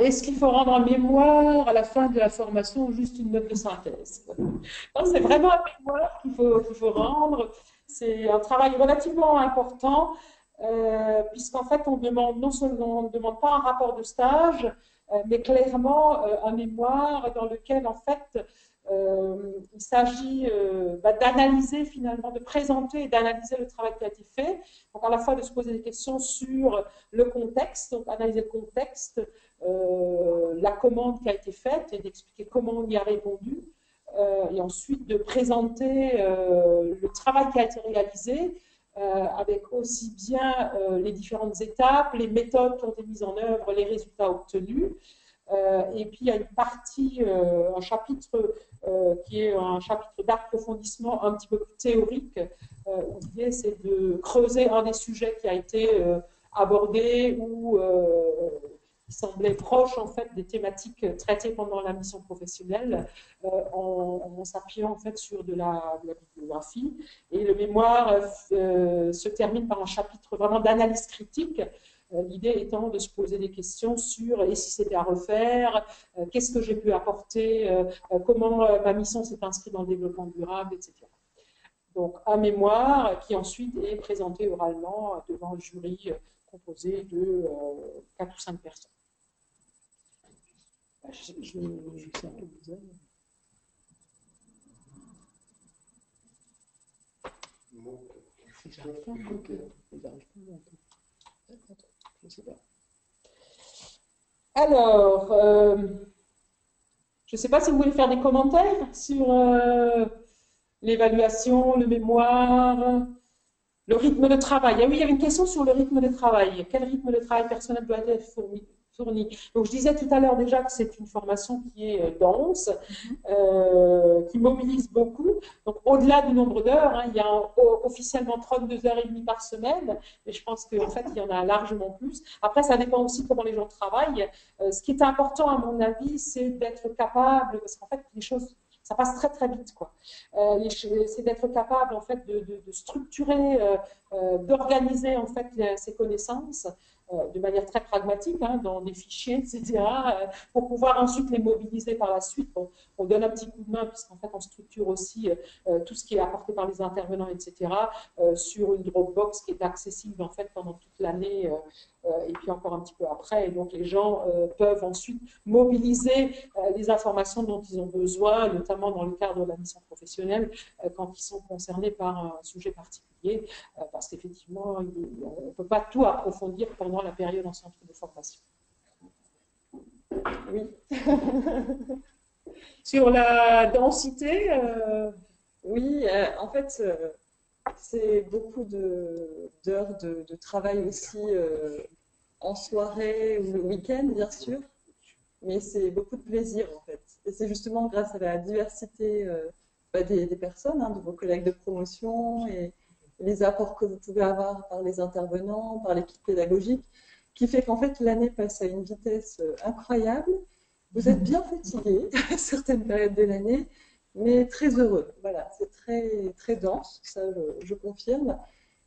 Est-ce qu'il faut rendre un mémoire à la fin de la formation ou juste une note de synthèse? Non, c'est vraiment un mémoire qu'il faut rendre. C'est un travail relativement important, puisqu'en fait, on demande non seulement on ne demande pas un rapport de stage, mais clairement un mémoire dans lequel, en fait, il s'agit d'analyser finalement, de présenter et d'analyser le travail qui a été fait. Donc, à la fois de se poser des questions sur le contexte, donc analyser le contexte, la commande qui a été faite et d'expliquer comment on y a répondu. Et ensuite de présenter le travail qui a été réalisé, avec aussi bien les différentes étapes, les méthodes qui ont été mises en œuvre, les résultats obtenus. Et puis il y a une partie, un chapitre qui est un chapitre d'approfondissement un petit peu plus théorique, où l'idée c'est de creuser un des sujets qui a été abordé ou qui semblait proche en fait des thématiques traitées pendant la mission professionnelle, en s'appuyant en fait sur de la bibliographie. Et le mémoire se termine par un chapitre vraiment d'analyse critique. L'idée étant de se poser des questions sur et si c'était à refaire, qu'est-ce que j'ai pu apporter, comment ma mission s'est inscrite dans le développement durable, etc. Donc un mémoire qui ensuite est présenté oralement devant le jury composé de 4 ou 5 personnes. Je sais un peu bizarre. J'arrive pas à monter. Je sais pas. Alors, je ne sais pas si vous voulez faire des commentaires sur l'évaluation, le mémoire, le rythme de travail. Ah oui, il y avait une question sur le rythme de travail. Quel rythme de travail personnel doit être fourni? Donc, je disais tout à l'heure déjà que c'est une formation qui est dense, qui mobilise beaucoup. Donc, au-delà du nombre d'heures, hein, il y a officiellement 32 heures et demie par semaine, mais je pense qu'en fait, il y en a largement plus. Après, ça dépend aussi comment les gens travaillent. Ce qui est important, à mon avis, c'est d'être capable, parce qu'en fait, les choses, ça passe très, très vite, quoi. C'est d'être capable, en fait, de structurer, d'organiser, en fait, ses connaissances de manière très pragmatique, hein, dans des fichiers, etc., pour pouvoir ensuite les mobiliser par la suite. Bon, on donne un petit coup de main, puisqu'en fait, on structure aussi tout ce qui est apporté par les intervenants, etc., sur une Dropbox qui est accessible, en fait, pendant toute l'année, et puis encore un petit peu après. Et donc, les gens peuvent ensuite mobiliser les informations dont ils ont besoin, notamment dans le cadre de la mission professionnelle, quand ils sont concernés par un sujet particulier, parce qu'effectivement, on ne peut pas tout approfondir pendant la période en centre de formation. Oui. Sur la densité, Oui, en fait, c'est beaucoup d'heures de travail aussi en soirée ou le week-end, bien sûr, mais c'est beaucoup de plaisir en fait. Et c'est justement grâce à la diversité des personnes, hein, de vos collègues de promotion et les apports que vous pouvez avoir par les intervenants, par l'équipe pédagogique, qui fait qu'en fait l'année passe à une vitesse incroyable. Vous êtes bien fatigué à certaines périodes de l'année, mais très heureux. Voilà, c'est très, très dense, ça je confirme.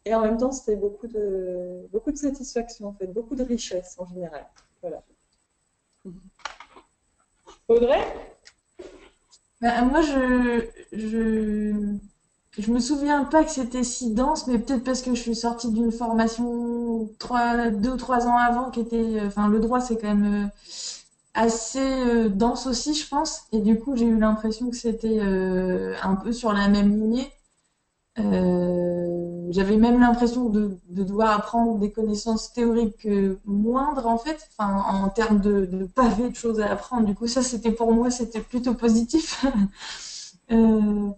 Et en même temps, c'est beaucoup de satisfaction, en fait, beaucoup de richesse en général. Voilà. Audrey? Moi, je me souviens pas que c'était si dense, mais peut-être parce que je suis sortie d'une formation 2 ou 3 ans avant qui était, enfin, le droit, c'est quand même assez dense aussi, je pense. Et du coup, j'ai eu l'impression que c'était un peu sur la même lignée. J'avais même l'impression de devoir apprendre des connaissances théoriques moindres en fait, enfin en termes de pavés de choses à apprendre. Du coup, ça c'était pour moi, c'était plutôt positif. Euh,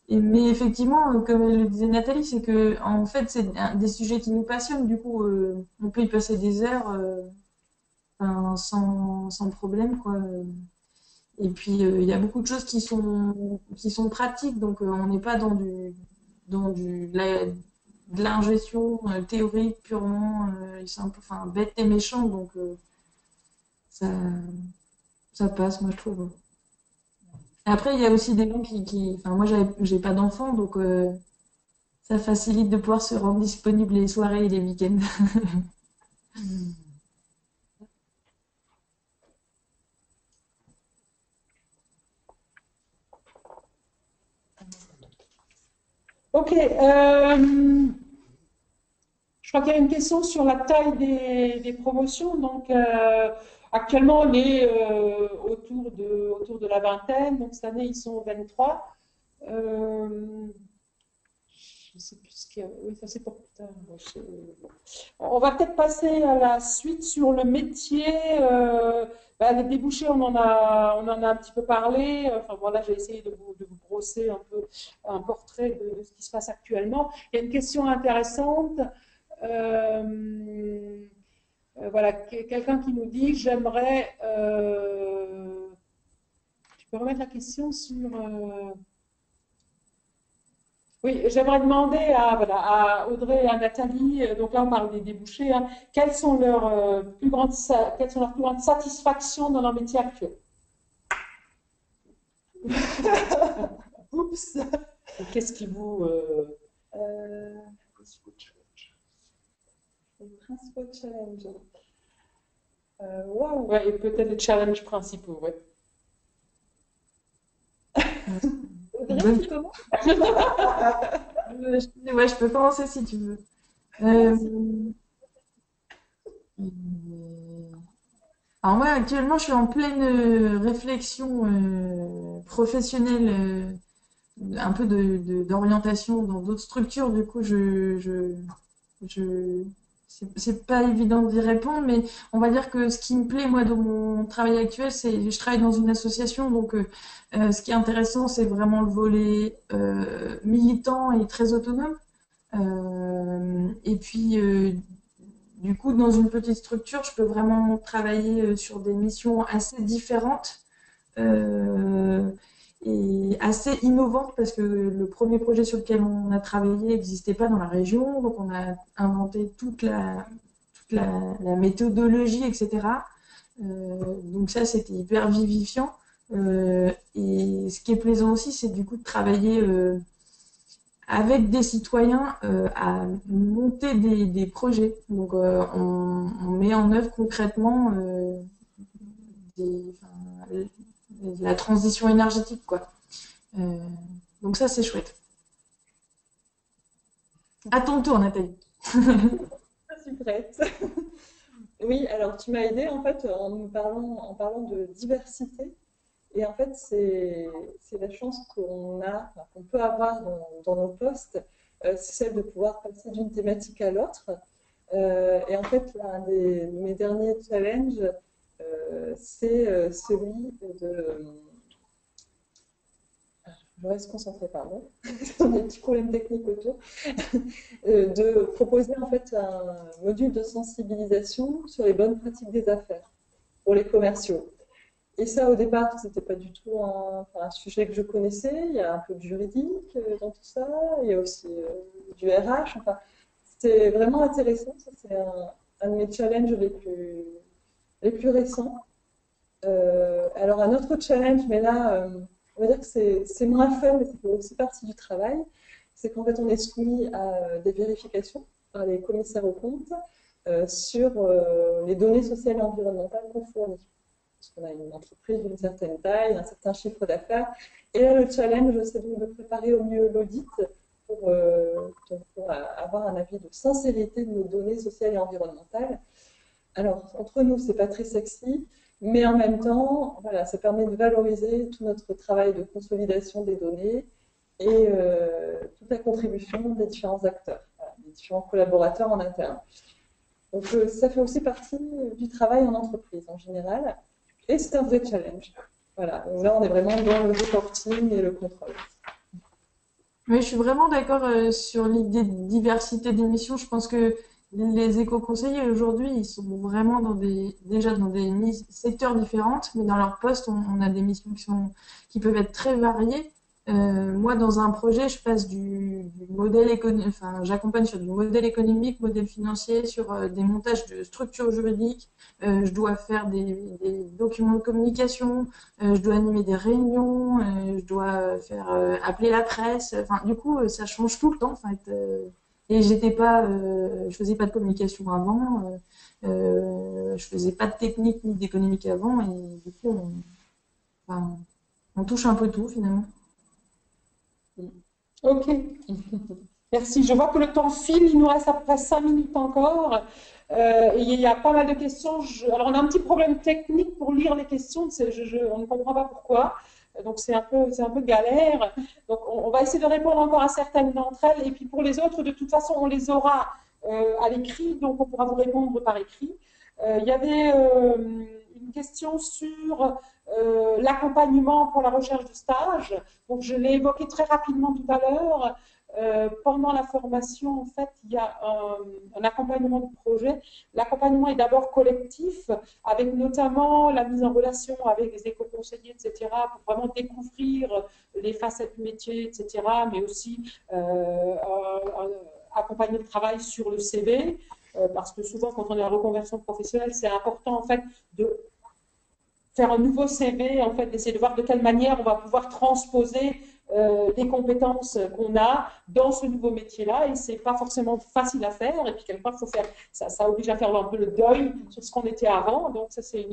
mais effectivement, comme le disait Nathalie, c'est que en fait c'est des sujets qui nous passionnent. Du coup, on peut y passer des heures enfin, sans problème quoi. Et puis il y a beaucoup de choses qui sont pratiques, donc on n'est pas de l'ingestion théorique purement simple, enfin bête et méchant, donc ça, ça passe, moi je trouve. Et après, il y a aussi des gens enfin moi j'ai pas d'enfants, donc ça facilite de pouvoir se rendre disponible les soirées et les week-ends. Ok. Je crois qu'il y a une question sur la taille des promotions. Donc, actuellement, on est autour de la vingtaine. Donc, cette année, ils sont 23. Je ne sais plus ce qu'il y a. Oui, ça c'est pour plus tard. On va peut-être passer à la suite sur le métier. Les débouchés, on en a un petit peu parlé. Enfin, voilà, j'ai essayé de vous brosser un peu un portrait de ce qui se passe actuellement. Il y a une question intéressante. Voilà, quelqu'un qui nous dit, j'aimerais... tu peux remettre la question sur... Oui, j'aimerais demander à Audrey et à Nathalie, donc là on parle des débouchés, hein, quelles sont leurs plus grandes satisfactions dans leur métier actuel? Oups. Qu'est-ce qui vous... Les principaux challenges. Waouh. Ouais, et peut-être les challenges principaux, ouais. Audrey, tu commences? Ouais, je peux commencer si tu veux. Alors moi, actuellement, je suis en pleine réflexion professionnelle un peu d'orientation dans d'autres structures. Du coup, c'est pas évident d'y répondre, mais on va dire que ce qui me plaît, moi, dans mon travail actuel, c'est je travaille dans une association, donc ce qui est intéressant, c'est vraiment le volet militant et très autonome. Et puis, du coup, dans une petite structure, je peux vraiment travailler sur des missions assez différentes euh, et assez innovantes parce que le premier projet sur lequel on a travaillé n'existait pas dans la région, donc on a inventé la méthodologie, etc. Donc ça, c'était hyper vivifiant. Et ce qui est plaisant aussi, c'est du coup de travailler avec des citoyens à monter des projets. Donc, on met en œuvre concrètement enfin, la transition énergétique, quoi. Euh, donc ça, c'est chouette. À ton tour, Nathalie. Je suis prête. Oui, alors tu m'as aidé en fait en parlant de diversité. Et en fait, c'est la chance qu'on a, enfin, qu'on peut avoir dans nos postes, c'est celle de pouvoir passer d'une thématique à l'autre. Et en fait, l'un de mes derniers challenges, c'est celui de... Je reste concentrée, pardon. Il y a des petits problèmes techniques autour. De proposer en fait un module de sensibilisation sur les bonnes pratiques des affaires pour les commerciaux. Et ça, au départ, c'était pas du tout un sujet que je connaissais. Il y a un peu de juridique dans tout ça. Il y a aussi du RH. Enfin, c'était vraiment intéressant. Ça, c'est un de mes challenges les plus récents. Alors, un autre challenge, mais là, on va dire que c'est moins fun, mais ça fait aussi partie du travail. C'est qu'en fait, on est soumis à des vérifications par les commissaires aux comptes sur les données sociales et environnementales qu'on fournit. Parce qu'on a une entreprise d'une certaine taille, un certain chiffre d'affaires. Et là, le challenge, c'est donc de préparer au mieux l'audit pour avoir un avis de sincérité de nos données sociales et environnementales. Alors, entre nous, c'est pas très sexy, mais en même temps, voilà, ça permet de valoriser tout notre travail de consolidation des données et toute la contribution des différents acteurs, voilà, des différents collaborateurs en interne. Donc, ça fait aussi partie du travail en entreprise en général. Et c'est un vrai challenge. Voilà, donc là on est vraiment dans le reporting et le contrôle. Mais je suis vraiment d'accord sur l'idée de diversité d'émissions. Je pense que les éco-conseillers aujourd'hui, ils sont vraiment déjà dans des secteurs différents, mais dans leur poste, on a des missions qui peuvent être très variées. Moi, dans un projet, je passe du modèle économique, enfin, j'accompagne sur du modèle économique, modèle financier, sur des montages de structures juridiques. Je dois faire des documents de communication, je dois animer des réunions, je dois faire appeler la presse. Enfin, du coup, ça change tout le temps, en fait. Et je faisais pas de communication avant, je faisais pas de technique ni d'économique avant, et du coup, enfin, on touche un peu tout finalement. Ok, merci. Je vois que le temps file, il nous reste à peu près 5 minutes encore. Et il y a pas mal de questions. Alors, on a un petit problème technique pour lire les questions. On ne comprend pas pourquoi. Donc, c'est un peu galère. Donc, on va essayer de répondre encore à certaines d'entre elles. Et puis, pour les autres, de toute façon, on les aura à l'écrit. Donc, on pourra vous répondre par écrit. Il y avait une question sur l'accompagnement pour la recherche de stage. Donc, je l'ai évoqué très rapidement tout à l'heure. Pendant la formation, en fait, il y a un accompagnement de projet. L'accompagnement est d'abord collectif, avec notamment la mise en relation avec les éco-conseillers, etc., pour vraiment découvrir les facettes du métier, etc., mais aussi accompagner le travail sur le CV, parce que souvent, quand on est en reconversion professionnelle, c'est important, en fait, de faire un nouveau CV, en fait, d'essayer de voir de quelle manière on va pouvoir transposer les compétences qu'on a dans ce nouveau métier-là. Et c'est pas forcément facile à faire. Et puis, quelque part, il faut faire, ça oblige à faire un peu le deuil sur ce qu'on était avant. Donc, ça, c'est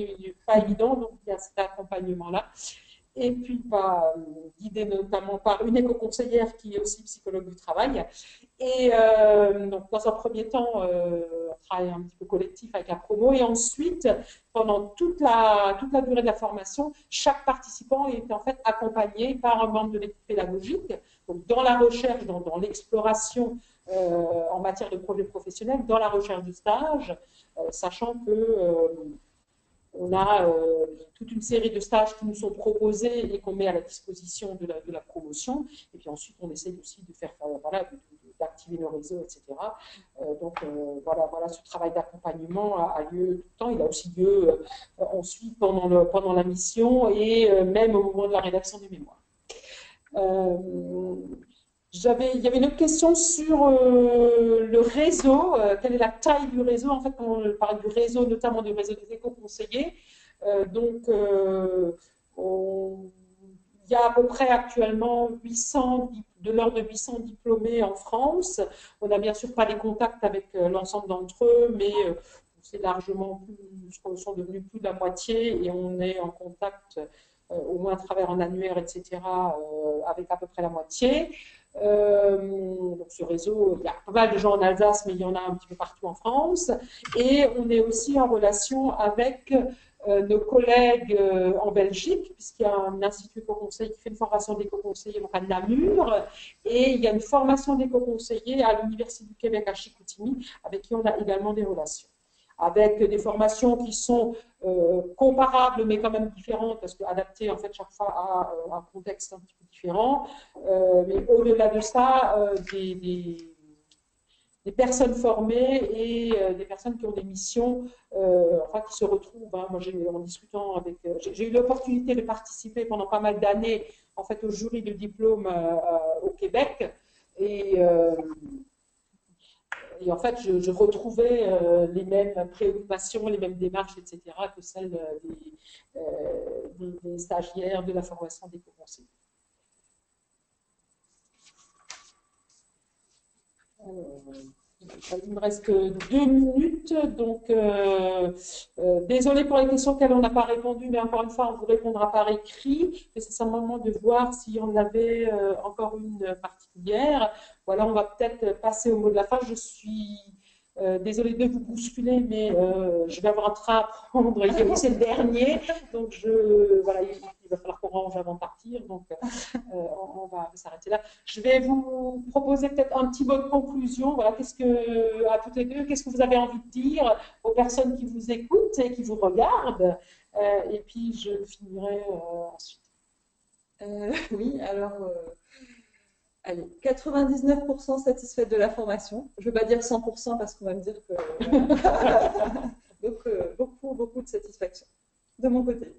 pas évident. Donc, il y a cet accompagnement-là. et puis guidée notamment par une éco-conseillère qui est aussi psychologue du travail. Et donc, dans un premier temps, on travaille un petit peu collectif avec la promo, et ensuite, pendant toute la durée de la formation, chaque participant est en fait accompagné par un membre de l'équipe pédagogique, donc dans la recherche, dans l'exploration en matière de projet professionnel, dans la recherche du stage, sachant que on a toute une série de stages qui nous sont proposés et qu'on met à la disposition de la promotion. Et puis ensuite, on essaye aussi de faire, voilà, d'activer nos réseaux, etc. Donc voilà, ce travail d'accompagnement a lieu tout le temps. Il a aussi lieu ensuite pendant la mission et même au moment de la rédaction du mémoire. Il y avait une autre question sur le réseau. Quelle est la taille du réseau? En fait, on parle du réseau, notamment du réseau des éco-conseillers. Il y a à peu près actuellement de l'ordre de 800 diplômés en France. On n'a bien sûr pas les contacts avec l'ensemble d'entre eux, mais c'est largement sont devenus plus de la moitié, et on est en contact au moins à travers un annuaire, etc., avec à peu près la moitié. Donc ce réseau, il y a pas mal de gens en Alsace, mais il y en a un petit peu partout en France. Et on est aussi en relation avec nos collègues en Belgique, puisqu'il y a un institut éco-conseil qui fait une formation d'éco-conseiller donc à Namur, et il y a une formation d'éco-conseiller à l'Université du Québec à Chicoutimi, avec qui on a également des relations, avec des formations qui sont comparables mais quand même différentes, parce qu'adaptées en fait chaque fois à un contexte un petit peu différent. Mais au-delà de ça, des personnes formées et des personnes qui ont des missions, enfin qui se retrouvent. Hein. Moi, en discutant avec, j'ai eu l'opportunité de participer pendant pas mal d'années en fait au jury de diplôme au Québec, et en fait, je retrouvais les mêmes préoccupations, les mêmes démarches, etc., que celles des stagiaires de la formation d'éco-conseillers. Il me reste que 2 minutes, donc désolé pour les questions auxquelles on n'a pas répondu, mais encore une fois, on vous répondra par écrit. Mais c'est simplement de voir si on avait encore une particulière. Voilà, on va peut-être passer au mot de la fin. Je suis désolée de vous bousculer, mais je vais avoir un train à prendre. C'est le dernier, donc voilà, il va falloir qu'on range avant de partir. Donc on va s'arrêter là. Je vais vous proposer peut-être un petit mot de conclusion. Voilà, à toutes les deux, qu'est-ce que vous avez envie de dire aux personnes qui vous écoutent et qui vous regardent, et puis je finirai ensuite. Oui, alors, allez, 99% satisfaite de la formation. Je ne vais pas dire 100% parce qu'on va me dire que... Donc, beaucoup de satisfaction de mon côté.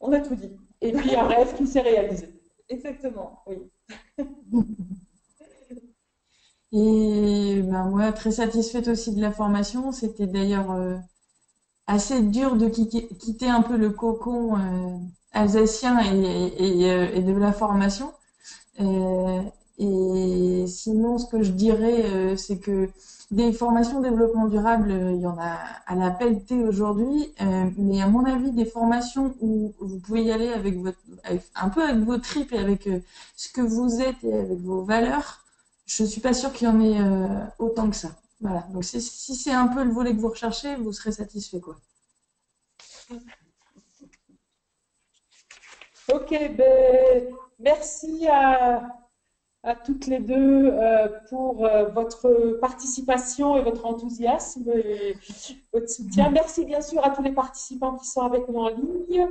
On a tout dit. Et puis un rêve qui s'est réalisé. Exactement, oui. Et ben, moi, très satisfaite aussi de la formation. C'était d'ailleurs assez dur de quitter un peu le cocon alsacien et de la formation. Et sinon, ce que je dirais, c'est que des formations développement durable, il y en a à la pelletée aujourd'hui, mais à mon avis, des formations où vous pouvez y aller un peu avec vos tripes et avec ce que vous êtes et avec vos valeurs, je suis pas sûre qu'il y en ait autant que ça. Voilà. Donc si c'est un peu le volet que vous recherchez, vous serez satisfait, quoi. Ok, ben, merci à toutes les deux pour votre participation et votre enthousiasme et votre soutien. Merci bien sûr à tous les participants qui sont avec nous en ligne.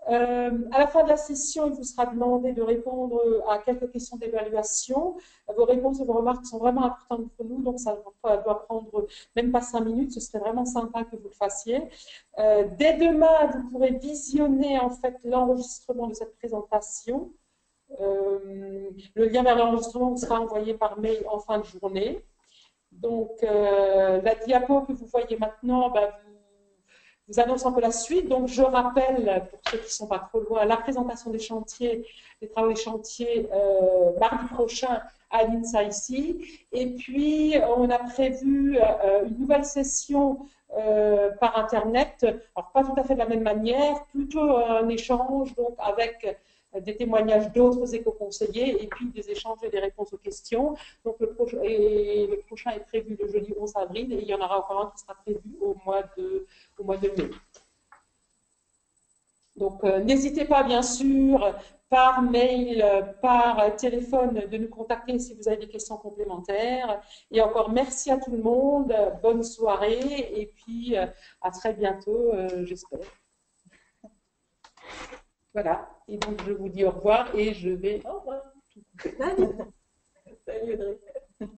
À la fin de la session, il vous sera demandé de répondre à quelques questions d'évaluation. Vos réponses et vos remarques sont vraiment importantes pour nous, donc ça doit prendre même pas 5 minutes. Ce serait vraiment sympa que vous le fassiez. Dès demain, vous pourrez visionner en fait l'enregistrement de cette présentation. Le lien vers l'enregistrement vous sera envoyé par mail en fin de journée. Donc, la diapo que vous voyez maintenant, vous annonce un peu la suite. Donc, je rappelle, pour ceux qui ne sont pas trop loin, la présentation des chantiers, des travaux des chantiers, mardi prochain à l'INSA ici. Et puis, on a prévu une nouvelle session par Internet. Alors, pas tout à fait de la même manière, plutôt un échange donc, avec des témoignages d'autres éco-conseillers et puis des échanges et des réponses aux questions. Donc, le prochain est prévu le jeudi 11 avril et il y en aura encore un qui sera prévu au mois de mai. Donc, n'hésitez pas, bien sûr, par mail, par téléphone, de nous contacter si vous avez des questions complémentaires. Et encore, merci à tout le monde, bonne soirée, et puis à très bientôt, j'espère. Voilà, et donc je vous dis au revoir, et je vais... Au revoir. Salut Audrey.